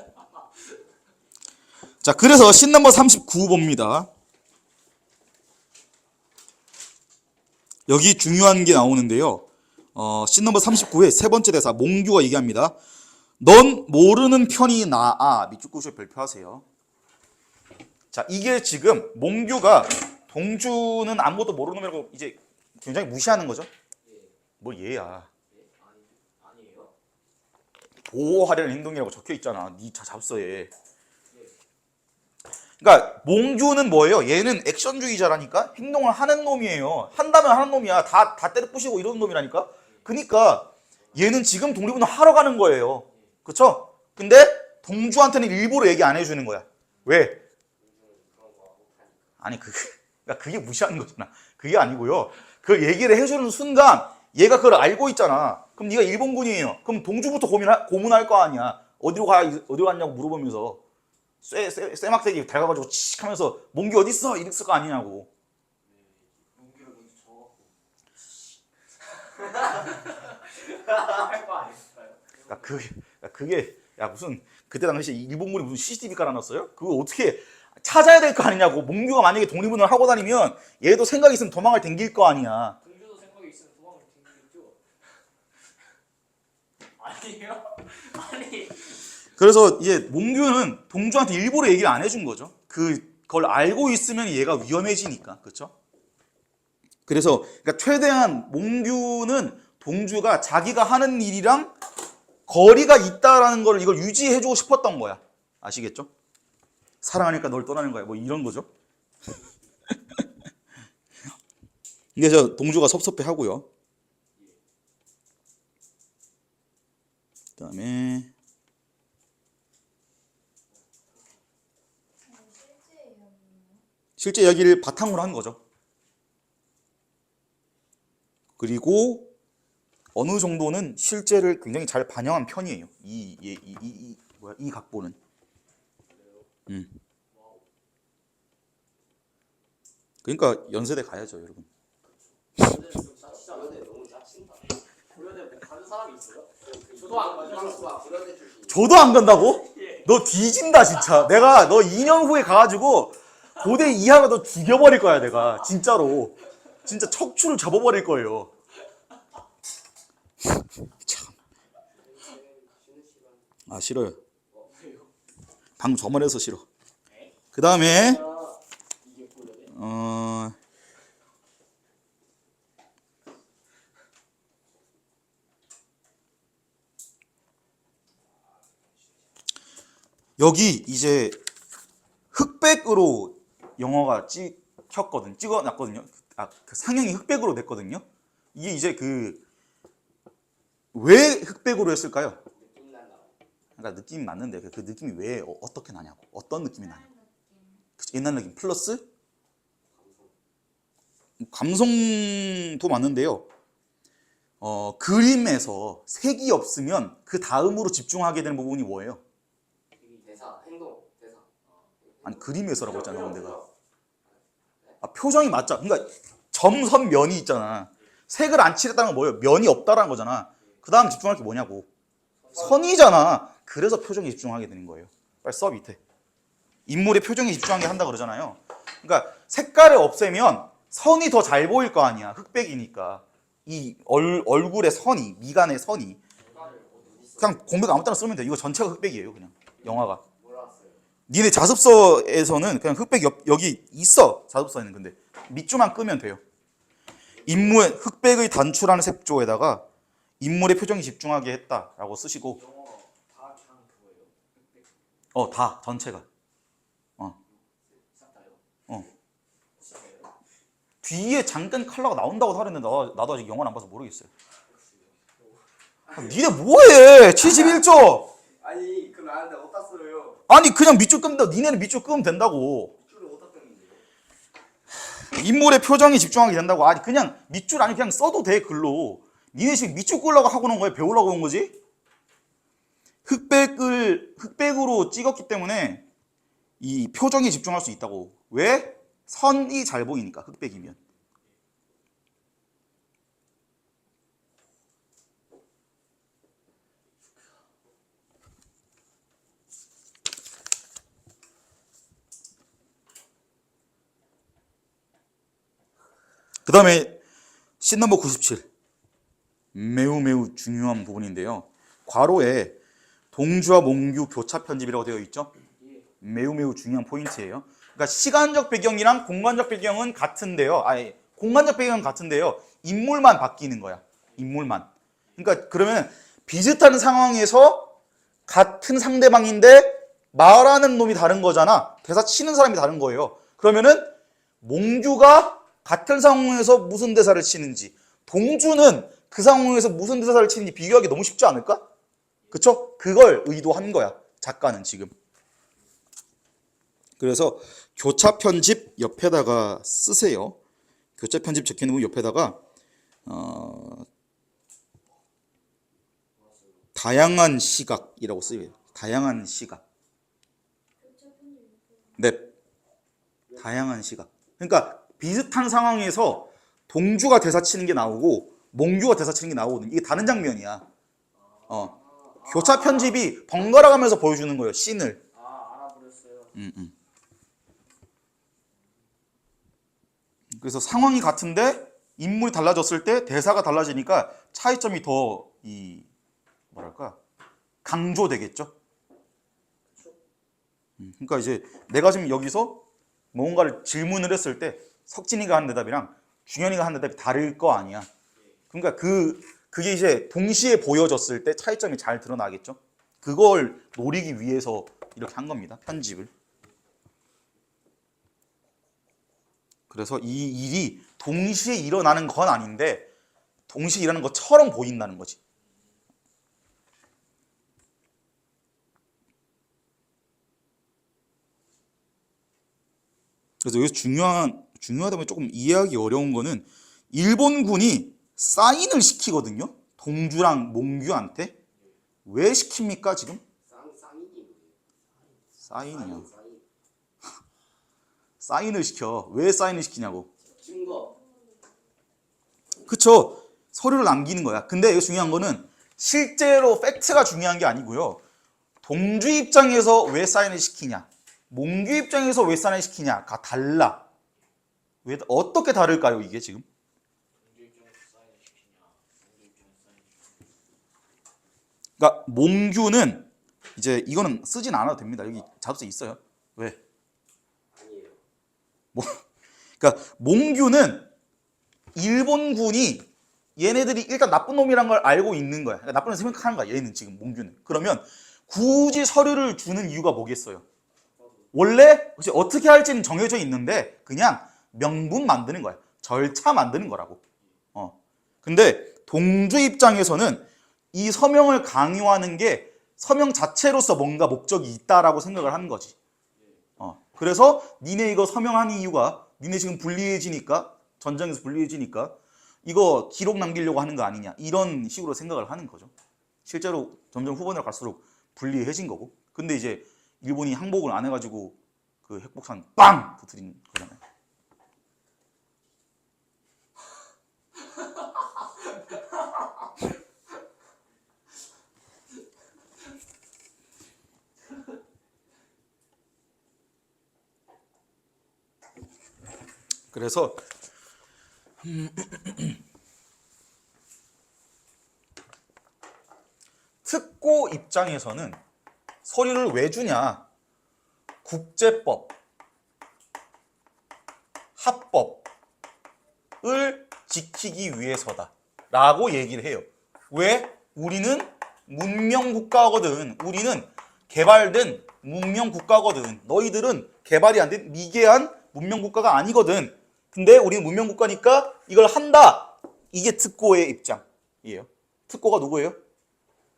자, 그래서 신 넘버 39 봅니다. 여기 중요한 게 나오는데요. 신 넘버 39의 세 번째 대사 몽규가 얘기합니다. 넌 모르는 편이 나아. 밑줄 그으셔 별표하세요. 자, 이게 지금 몽규가 동주는 아무것도 모르는 놈이라고 이제 굉장히 무시하는 거죠. 뭘 얘야. 아니에요? 보호하려는 행동이라고 적혀 있잖아. 니 잡서에. 그러니까 몽규는 뭐예요? 얘는 액션주의자라니까 행동을 하는 놈이에요. 한다면 하는 놈이야. 다 때려 부시고 이러는 놈이라니까. 그러니까 얘는 지금 독립운동 하러 가는 거예요. 그쵸? 근데 동주한테는 일부러 얘기 안 해주는 거야. 왜? 아니 그러니까 그게 무시하는 거잖아. 그게 아니고요. 그 얘기를 해주는 순간 얘가 그걸 알고 있잖아. 그럼 네가 일본군이에요. 그럼 동주부터 고문할 거 아니야. 어디로 갔냐고 물어보면서 쇠막대기 달가가지고 칙 하면서 몽규 어딨어? 이랬을 거 아니냐고. 용기를 먼저 적었고 할거 아닐까요? 그게 야 무슨 그때 당시 일본군이 무슨 CCTV 깔아놨어요? 그거 어떻게 찾아야 될 거 아니냐고. 몽규가 만약에 독립운동을 하고 다니면 얘도 생각이 있으면 도망을 댕길 거 아니야. 공주도 생각이 있으면 도망을 튕기겠죠. 아니에요? 아니 그래서 이제 몽규는 동주한테 일부러 얘기를 안 해준 거죠. 그걸 알고 있으면 얘가 위험해지니까. 그렇죠? 그래서 그러니까 최대한 몽규는 동주가 자기가 하는 일이랑 거리가 있다라는 걸 이걸 유지해주고 싶었던 거야. 아시겠죠? 사랑하니까 널 떠나는 거야. 뭐 이런 거죠. 그래서 동주가 섭섭해하고요. 그다음에 실제 이야기를 바탕으로 한 거죠. 그리고 어느 정도는 실제를 굉장히 잘 반영한 편이에요. 이 각본은. 그러니까 연세대 가야죠, 여러분. 근데 너무 짜친다. 고려대 가는 사람이 있어요? 저도 안 가죠. 고려대 출신. 저도 안 간다고? 너 뒤진다 진짜. 내가 너 2년 후에 가가지고 고대 이하가 너 죽여버릴 거야 내가 진짜로. 진짜 척추를 접어버릴 거예요. 참. 아 싫어요. 방금 저 말해서 싫어. 그 다음에 이게 고려대? 여기 이제 흑백으로 영화가 찍어놨거든요. 그 상영이 흑백으로 냈거든요. 이게 이제 왜 흑백으로 했을까요? 느낌 난다. 그러니까 느낌이 맞는데 그 느낌이 왜 어떻게 나냐고. 어떤 느낌이 나냐고. 옛날 느낌 플러스 감성도 맞는데요. 그림에서 색이 없으면 그 다음으로 집중하게 되는 부분이 뭐예요? 대사, 행동, 대사. 아니 그림에서라고 했잖아요. 내가 표정이 맞자. 그러니까 점선 면이 있잖아. 색을 안 칠했다는 건 뭐예요? 면이 없다라는 거잖아. 그 다음 집중할 게 뭐냐고. 선이잖아. 그래서 표정에 집중하게 되는 거예요. 빨리 써 밑에. 인물의 표정에 집중하게 한다 그러잖아요. 그러니까 색깔을 없애면 선이 더 잘 보일 거 아니야. 흑백이니까. 이 얼굴의 선이, 미간의 선이. 그냥 공백 아무 때나 쓰면 돼. 이거 전체가 흑백이에요. 그냥 영화가. 몰랐어요. 니네 자습서에서는 그냥 흑백 여기 있어. 자습서에는. 근데 밑줄만 끄면 돼요. 인물의 흑백의 단출한 색조에다가 인물의 표정이 집중하게 했다라고 쓰시고. 영어 다 그냥 그거예요? 흑백 다 전체가. 싹 다요? 진짜요? 뒤에 잠깐 컬러가 나온다고 하는데 나도 아직 영화를 안 봐서 모르겠어요. 니네 뭐해? 71조. 아니 그럼 나한테 어디다 써요? 아니 그냥 밑줄 끄면 돼. 니네는 밑줄 끄면 된다고. 줄을 어디다 떴는데요? 인물의 표정이 집중하게 된다고. 아니 그냥 밑줄 아니 그냥 써도 돼 글로. 니네 지금 밑줄 끌려고 하고 온 거야? 배우려고 온 거지? 흑백으로 찍었기 때문에 이 표정에 집중할 수 있다고. 왜? 선이 잘 보이니까 흑백이면. 그 다음에 씬 넘버 97 매우 중요한 부분인데요. 괄호에 동주와 몽규 교차 편집이라고 되어 있죠. 매우 중요한 포인트예요. 그러니까 시간적 배경이랑 공간적 배경은 같은데요. 공간적 배경은 같은데요. 인물만 바뀌는 거야. 인물만. 그러니까 그러면 비슷한 상황에서 같은 상대방인데 말하는 놈이 다른 거잖아. 대사 치는 사람이 다른 거예요. 그러면은 몽규가 같은 상황에서 무슨 대사를 치는지, 동주는 그 상황에서 무슨 대사를 치는지 비교하기 너무 쉽지 않을까? 그쵸? 그걸 의도한 거야. 작가는 지금. 그래서 교차 편집 옆에다가 쓰세요. 교차 편집 적혀놓은 옆에다가 다양한 시각이라고 쓰여요. 다양한 시각. 네. 다양한 시각. 그러니까 비슷한 상황에서 동주가 대사 치는 게 나오고 몽규가 대사 치는 게 나오거든. 이게 다른 장면이야. 교차 편집이 번갈아 가면서 보여주는 거예요. 씬을. 알아버렸어요. 그래서 상황이 같은데 인물이 달라졌을 때 대사가 달라지니까 차이점이 더 뭐랄까 강조되겠죠. 그러니까 이제 내가 지금 여기서 뭔가를 질문을 했을 때 석진이가 하는 대답이랑 준현이가 하는 대답이 다를 거 아니야. 그러니까 그게 이제 동시에 보여졌을 때 차이점이 잘 드러나겠죠. 그걸 노리기 위해서 이렇게 한 겁니다. 편집을. 그래서 이 일이 동시에 일어나는 건 아닌데 동시에 일어나는 것처럼 보인다는 거지. 그래서 여기서 중요하다면 조금 이해하기 어려운 거는 일본군이 사인을 시키거든요. 동주랑 몽규한테. 왜 시킵니까 지금? 쌍이님. 사인이요. 사인. 사인을 시켜. 왜 사인을 시키냐고. 증거. 그쵸. 서류를 남기는 거야. 근데 여기 중요한 거는 실제로 팩트가 중요한 게 아니고요. 동주 입장에서 왜 사인을 시키냐, 몽규 입장에서 왜 사인을 시키냐가 달라. 왜 어떻게 다를까요 이게 지금? 동주 입장에서 사인을 시키냐, 몽규 입장에서 사인을 시키냐. 그러니까 몽규는 이제 이거는 쓰진 않아도 됩니다. 여기 잡서 있어요. 왜? 아니에요. 그러니까 몽규는 일본군이 얘네들이 일단 나쁜 놈이란 걸 알고 있는 거야. 그러니까 나쁜 놈 생각하는 거야. 얘는 지금 몽규는. 그러면 굳이 서류를 주는 이유가 뭐겠어요? 원래 어떻게 할지는 정해져 있는데 그냥 명분 만드는 거야. 절차 만드는 거라고. 근데 동주 입장에서는 이 서명을 강요하는 게 서명 자체로서 뭔가 목적이 있다라고 생각을 하는 거지. 그래서 니네 이거 서명하는 이유가 니네 지금 불리해지니까, 전쟁에서 불리해지니까 이거 기록 남기려고 하는 거 아니냐, 이런 식으로 생각을 하는 거죠. 실제로 점점 후반으로 갈수록 불리해진 거고. 근데 이제 일본이 항복을 안 해가지고 그 핵폭탄 빵 터뜨린 거잖아요. 그래서 특고 입장에서는 서류를 왜 주냐? 국제법, 합법을 지키기 위해서다 라고 얘기를 해요. 왜? 우리는 문명국가거든. 우리는 개발된 문명국가거든. 너희들은 개발이 안 된 미개한 문명국가가 아니거든. 근데 우리는 문명국가니까 이걸 한다. 이게 특고의 입장이에요. 특고가 누구예요?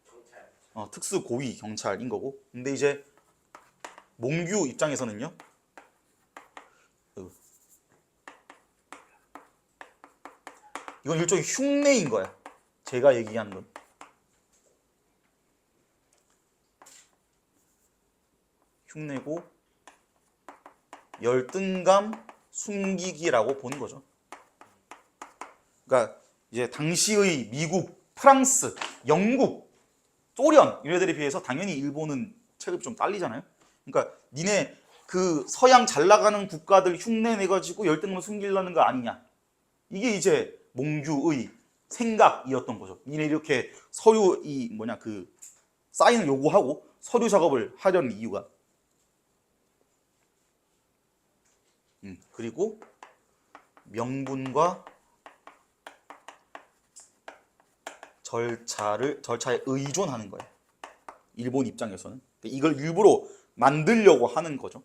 경찰. 특수 고위 경찰인 거고. 근데 이제 몽규 입장에서는요, 이건 일종의 흉내인 거야. 제가 얘기하는 건. 흉내고 열등감 숨기기라고 보는 거죠. 그러니까 이제 당시의 미국, 프랑스, 영국, 소련 이네들에 비해서 당연히 일본은 체급이 좀 딸리잖아요. 그러니까 니네 그 서양 잘 나가는 국가들 흉내 내가지고 열등감 숨기려는 거 아니냐. 이게 이제 몽규의 생각이었던 거죠. 니네 이렇게 서류 그 사인을 요구하고 서류 작업을 하려는 이유가. 그리고 명분과 절차에 의존하는 거예요. 일본 입장에서는. 이걸 일부러 만들려고 하는 거죠.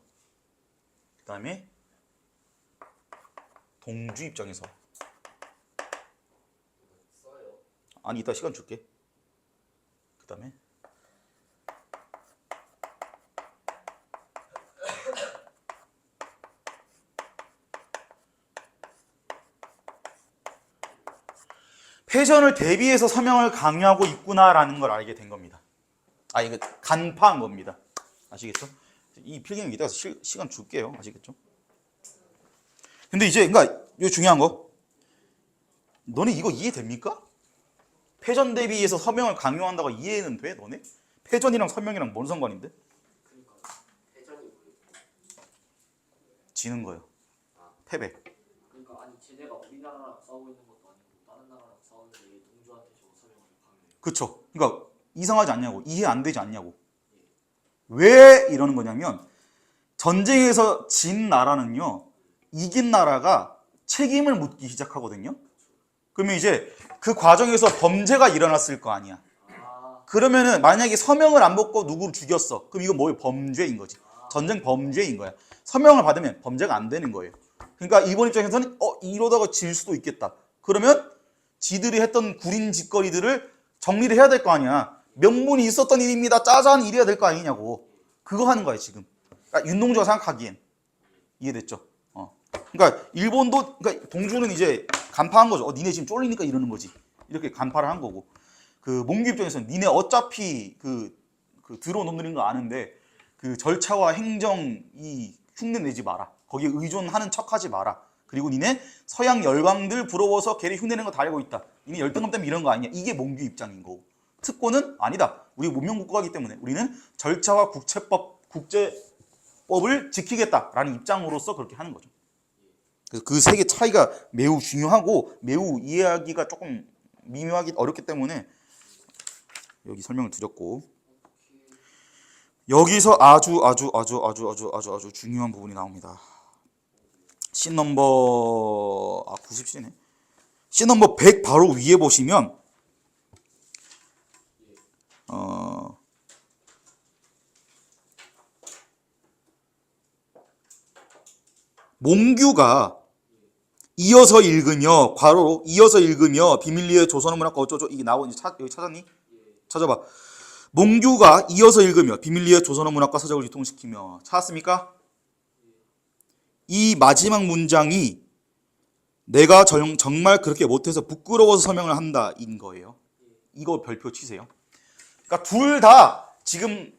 그 다음에 동주 입장에서. 써요. 아니, 이따 시간 줄게. 그 다음에 패전을 대비해서 서명을 강요하고 있구나라는 걸 알게 된 겁니다. 이거 간파한 겁니다. 아시겠죠? 이 필기는 이따가 시간 줄게요. 아시겠죠? 근데 이제 그러니까 이 중요한 거, 너네 이거 이해됩니까? 패전 대비해서 서명을 강요한다고 이해는 돼? 너네? 패전이랑 서명이랑 뭔 상관인데? 그러니까 회전이 뭐예요? 지는 거예요. 패배. 그러니까 아니 쟤네가 우리나라랑 싸우고 있는 것도 아니고 다른 나라랑 싸우는데 왜 동주한테 저거 서명을 강요해요? 그쵸? 그러니까 이상하지 않냐고, 이해 안 되지 않냐고. 왜 이러는 거냐면 전쟁에서 진 나라는요, 이긴 나라가 책임을 묻기 시작하거든요. 그러면 이제 그 과정에서 범죄가 일어났을 거 아니야. 그러면은 만약에 서명을 안 받고 누구를 죽였어. 그럼 이거 뭐예요? 범죄인 거지. 전쟁 범죄인 거야. 서명을 받으면 범죄가 안 되는 거예요. 그러니까 일본 입장에서는 이러다가 질 수도 있겠다. 그러면 지들이 했던 구린 짓거리들을 정리를 해야 될 거 아니야. 명분이 있었던 일입니다. 짜잔 이래야 될 거 아니냐고. 그거 하는 거야 지금. 그러니까 윤동주가 생각하기엔. 이해됐죠? 그러니까 일본도, 그러니까 동주는 이제 간파한 거죠. 니네 지금 쫄리니까 이러는 거지. 이렇게 간파를 한 거고. 그 몽규 입장에서는 니네 어차피 그 들어놓는 거 아는데 그 절차와 행정이 흉내 내지 마라. 거기에 의존하는 척하지 마라. 그리고 니네 서양 열강들 부러워서 걔네 흉내내는 거 다 알고 있다. 니네 열등감 때문에 이런 거 아니냐. 이게 몽규 입장인 거고. 특권은 아니다. 우리 문명국가이기 때문에 우리는 절차와 국제법을 지키겠다라는 입장으로서 그렇게 하는 거죠. 그래서 그 세 개 차이가 매우 중요하고 매우 이해하기가 조금 미묘하기 어렵기 때문에 여기 설명을 드렸고, 여기서 아주 중요한 부분이 나옵니다. 씬 넘버 97이네. 씬 넘버 100 바로 위에 보시면 몽규가 이어서 읽으며 괄호로 이어서 읽으며 비밀리에 조선어문학과 어쩌죠 이게 나오는지 여기 찾았니? 찾아봐. 몽규가 이어서 읽으며 비밀리에 조선어문학과 서적을 유통시키며. 찾았습니까? 이 마지막 문장이 내가 정말 그렇게 못해서 부끄러워서 서명을 한다 인 거예요. 이거 별표 치세요. 그러니까 둘 다 지금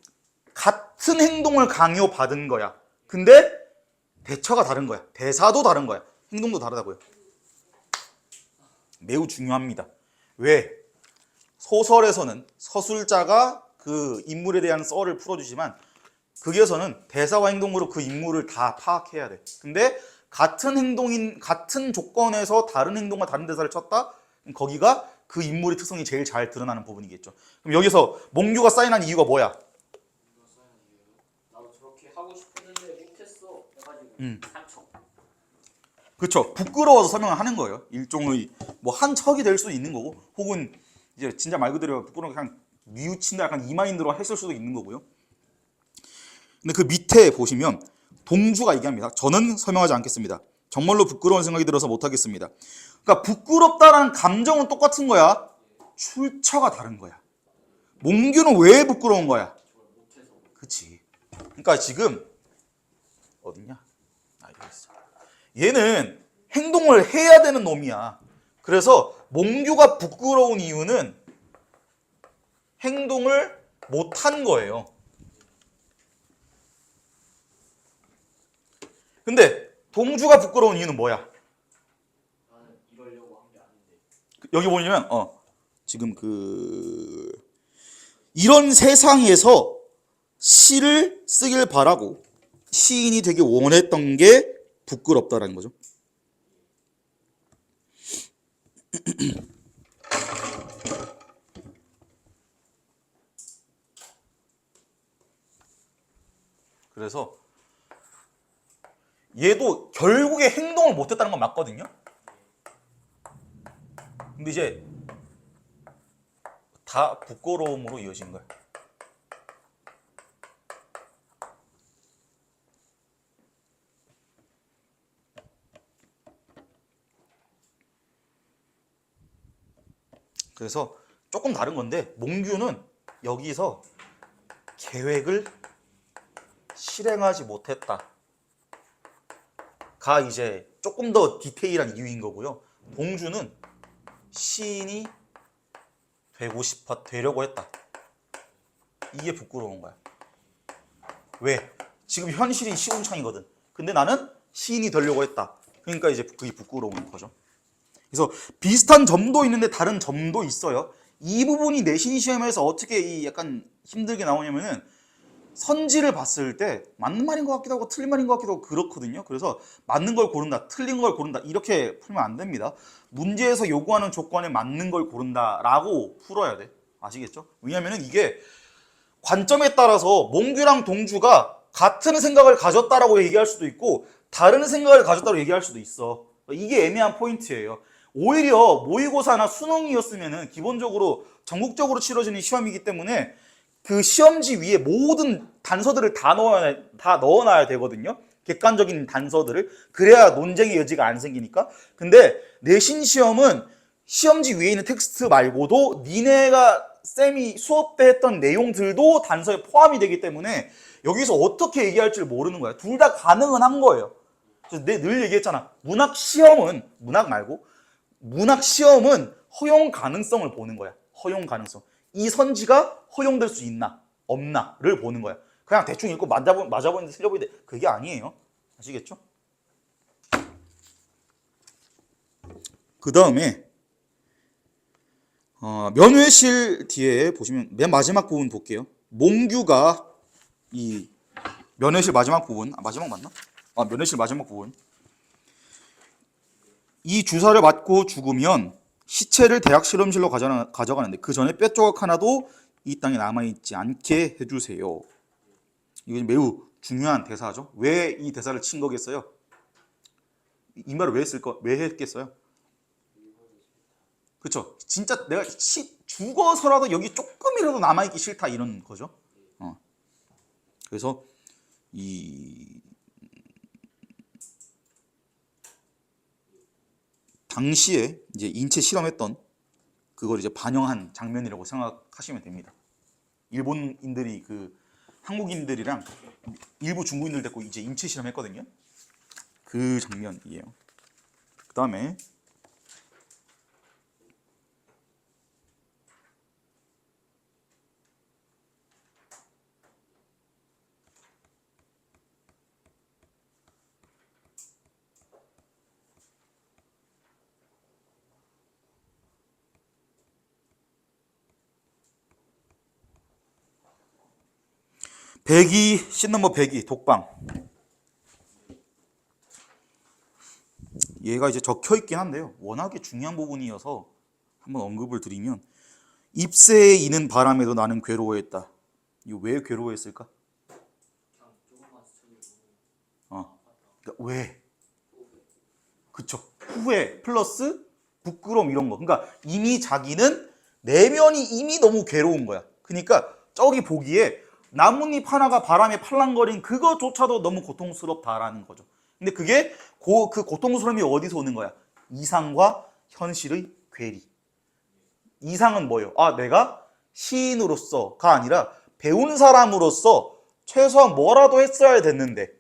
같은 행동을 강요받은 거야. 근데 대처가 다른 거야. 대사도 다른 거야. 행동도 다르다고요. 매우 중요합니다. 왜? 소설에서는 서술자가 그 인물에 대한 썰을 풀어주지만 극에서는 대사와 행동으로 그 인물을 다 파악해야 돼. 근데 같은 조건에서 다른 행동과 다른 대사를 쳤다? 거기가 그 인물의 특성이 제일 잘 드러나는 부분이겠죠. 그럼 여기서 몽규가 사인한 이유가 뭐야? 나도 저렇게 하고 싶었는데 못했어 해가지고 상처. 그렇죠. 부끄러워서 서명을 하는 거예요. 일종의 뭐 한 척이 될 수도 있는 거고, 혹은 이제 진짜 말 그대로 부끄러워 그냥 뉘우친다 약간 이 마인드로 했을 수도 있는 거고요. 근데 그 밑에 보시면 동주가 얘기합니다. 저는 서명하지 않겠습니다. 정말로 부끄러운 생각이 들어서 못하겠습니다. 그러니까 부끄럽다라는 감정은 똑같은 거야. 출처가 다른 거야. 몽규는 왜 부끄러운 거야? 그치. 그러니까 지금 어딨냐? 여기 있어. 얘는 행동을 해야 되는 놈이야. 그래서 몽규가 부끄러운 이유는 행동을 못한 거예요. 근데 동주가 부끄러운 이유는 뭐야? 나는 이러려고 한 게 아닌데. 여기 보시면 지금 이런 세상에서 시를 쓰길 바라고 시인이 되게 원했던 게 부끄럽다라는 거죠. 그래서 얘도 결국에 행동을 못했다는 건 맞거든요. 근데 이제 다 부끄러움으로 이어진 거야. 그래서 조금 다른 건데 몽규는 여기서 계획을 실행하지 못했다 가 이제 조금 더 디테일한 이유인 거고요. 동주는 시인이 되려고 했다. 이게 부끄러운 거야. 왜? 지금 현실이 시궁창이거든. 근데 나는 시인이 되려고 했다. 그러니까 이제 그게 부끄러운 거죠. 그래서 비슷한 점도 있는데 다른 점도 있어요. 이 부분이 내신 시험에서 어떻게 이 약간 힘들게 나오냐면은 선지를 봤을 때 맞는 말인 것 같기도 하고 틀린 말인 것 같기도 하고 그렇거든요. 그래서 맞는 걸 고른다, 틀린 걸 고른다 이렇게 풀면 안 됩니다. 문제에서 요구하는 조건에 맞는 걸 고른다라고 풀어야 돼. 아시겠죠? 왜냐면은 이게 관점에 따라서 몽규랑 동주가 같은 생각을 가졌다라고 얘기할 수도 있고 다른 생각을 가졌다고 얘기할 수도 있어. 이게 애매한 포인트예요. 오히려 모의고사나 수능이었으면은 기본적으로 전국적으로 치러지는 시험이기 때문에 그 시험지 위에 모든 단서들을 다 넣어놔야 되거든요. 객관적인 단서들을. 그래야 논쟁의 여지가 안 생기니까. 근데 내신 시험은 시험지 위에 있는 텍스트 말고도 니네가 쌤이 수업 때 했던 내용들도 단서에 포함이 되기 때문에 여기서 어떻게 얘기할지를 모르는 거야. 둘 다 가능은 한 거예요. 그래서 내가 늘 얘기했잖아. 문학 시험은 허용 가능성을 보는 거야. 허용 가능성. 이 선지가 허용될 수 있나 없나를 보는 거야. 그냥 대충 읽고 맞아보는데 틀려보이는데 그게 아니에요. 아시겠죠? 그 다음에 면회실 뒤에 보시면 맨 마지막 부분 볼게요. 몽규가 이 면회실 마지막 부분 마지막 맞나? 면회실 마지막 부분 이 주사를 맞고 죽으면 시체를 대학 실험실로 가져가는데 그 전에 뼈 조각 하나도 이 땅에 남아있지 않게 해주세요. 이건 매우 중요한 대사죠. 왜 이 대사를 친 거겠어요? 이 말을 왜 했겠어요? 그렇죠. 진짜 내가 죽어서라도 여기 조금이라도 남아있기 싫다 이런 거죠. 그래서 이 당시에 이제 인체 실험했던 그걸 이제 반영한 장면이라고 생각하시면 됩니다. 일본인들이 그 한국인들이랑 일부 중국인들 데리고 이제 인체 실험했거든요. 그 장면이에요. 그 다음에 씬 넘버 102 독방. 얘가 이제 적혀 있긴 한데요. 워낙에 중요한 부분이어서 한번 언급을 드리면 잎새에 이는 바람에도 나는 괴로워했다. 이거 왜 괴로워했을까? 그냥 조금만 스쳐도 그러니까 왜? 그쵸. 후회 플러스 부끄러움 이런 거. 그러니까 이미 자기는 내면이 이미 너무 괴로운 거야. 그러니까 저기 보기에 나뭇잎 하나가 바람에 팔랑거린 그거조차도 너무 고통스럽다라는 거죠. 근데 그게 그 고통스러움이 어디서 오는 거야? 이상과 현실의 괴리. 이상은 뭐예요? 내가 시인으로서가 아니라 배운 사람으로서 최소한 뭐라도 했어야 됐는데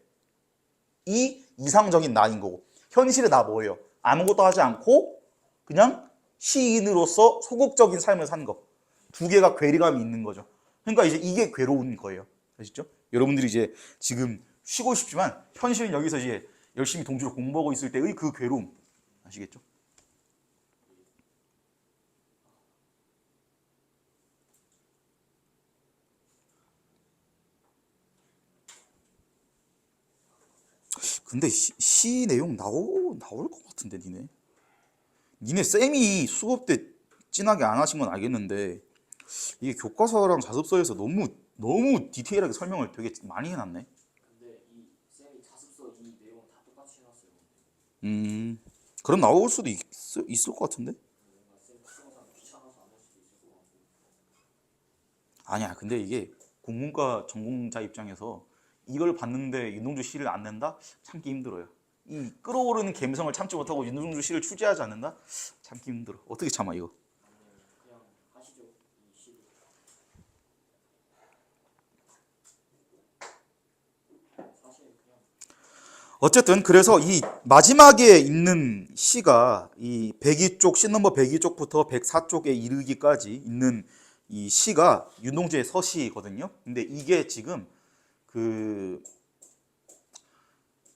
이 이상적인 나인 거고 현실의 나 뭐예요? 아무것도 하지 않고 그냥 시인으로서 소극적인 삶을 산 거. 두 개가 괴리감이 있는 거죠. 그러니까 이제 이게 괴로운 거예요. 아시죠? 여러분들이 이제 지금 쉬고 싶지만 현실은 여기서 이제 열심히 동주를 공부하고 있을 때의 그 괴로움. 아시겠죠? 근데 시 내용 나올 것 같은데 니네 쌤이 수업 때 진하게 안 하신 건 알겠는데 이게 교과서랑 자습서에서 너무 디테일하게 설명을 되게 많이 해놨네. 근데 이 쌤이 자습서 이 내용 다 똑같이 해놨어요. 그럼 나올 수도 있을 것 같은데? 뭔가 쌤 특성상 귀찮아서 안 할 수도 있을 것 같고. 아니야. 근데 이게 국문과 전공자 입장에서 이걸 봤는데 윤동주 시를 안 낸다? 참기 힘들어요. 이 끓어오르는 감성을 참지 못하고 윤동주 시를 출제하지 않는다? 참기 힘들어. 어떻게 참아 이거? 그냥 하시죠. 이 시를. 사실 그냥 어쨌든 그래서 이 마지막에 있는 시가 이 102쪽 시 넘버 102쪽부터 104쪽에 이르기까지 있는 이 시가 윤동주의 서시거든요. 근데 이게 지금 그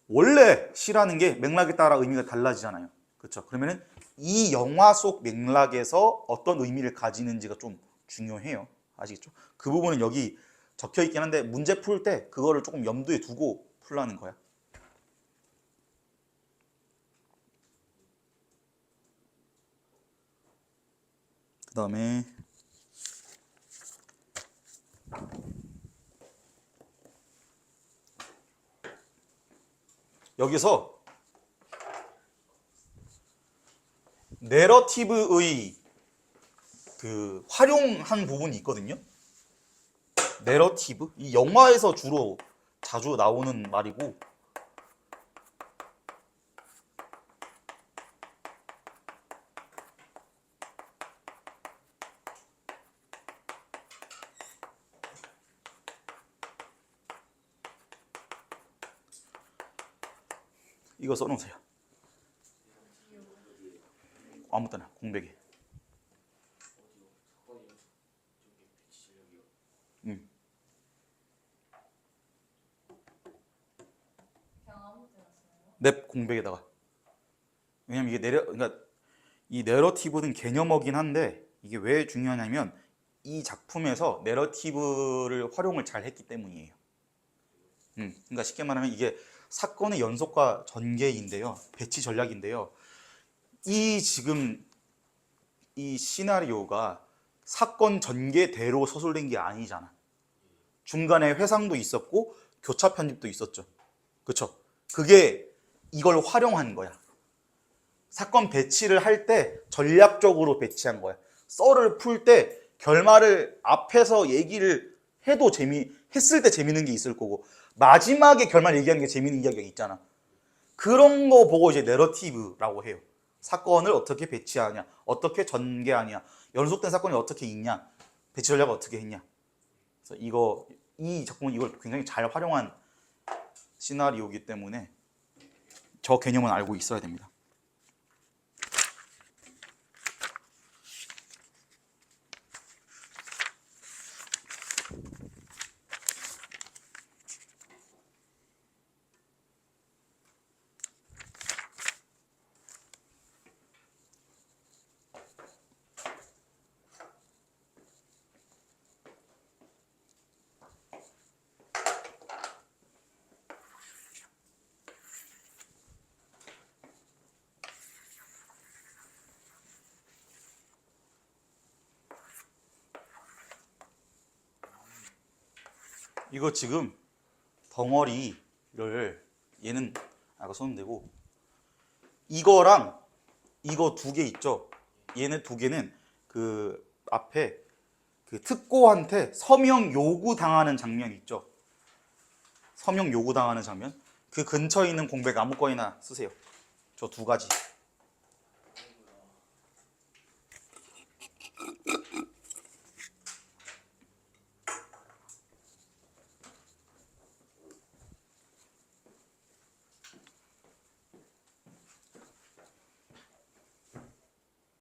원래 시라는 게 맥락에 따라 의미가 달라지잖아요. 그렇죠? 그러면은 이 영화 속 맥락에서 어떤 의미를 가지는지가 좀 중요해요. 아시겠죠? 그 부분은 여기 적혀 있긴 한데 문제 풀 때 그거를 조금 염두에 두고 풀라는 거야. 그 다음에 여기서 내러티브의 그 활용한 부분이 있거든요. 내러티브? 이 영화에서 주로 자주 나오는 말이고 이거 써놓으세요. 아무 때나 공백에. 넵 공백에다가. 왜냐면 이게 그러니까 이 내러티브는 개념어긴 한데 이게 왜 중요하냐면 이 작품에서 내러티브를 활용을 잘 했기 때문이에요. 그러니까 쉽게 말하면 이게 사건의 연속과 전개인데요. 배치 전략인데요. 이 지금 이 시나리오가 사건 전개대로 서술된 게 아니잖아. 중간에 회상도 있었고 교차 편집도 있었죠. 그렇죠? 그게 이걸 활용한 거야. 사건 배치를 할 때 전략적으로 배치한 거야. 썰을 풀 때 결말을 앞에서 얘기를 해도 했을 때 재밌는 게 있을 거고 마지막에 결말 얘기하는 게 재밌는 이야기가 있잖아. 그런 거 보고 이제 내러티브라고 해요. 사건을 어떻게 배치하냐, 어떻게 전개하냐, 연속된 사건이 어떻게 있냐, 배치 전략을 어떻게 했냐. 그래서 이 작품은 이걸 굉장히 잘 활용한 시나리오이기 때문에 저 개념은 알고 있어야 됩니다. 이거 지금 덩어리를 얘는 아까 썼는데고 이거랑 이거 두 개 있죠. 얘네 두 개는 그 앞에 그 특고한테 서명 요구 당하는 장면 있죠. 서명 요구 당하는 장면. 그 근처에 있는 공백 아무거나 쓰세요. 저 두 가지.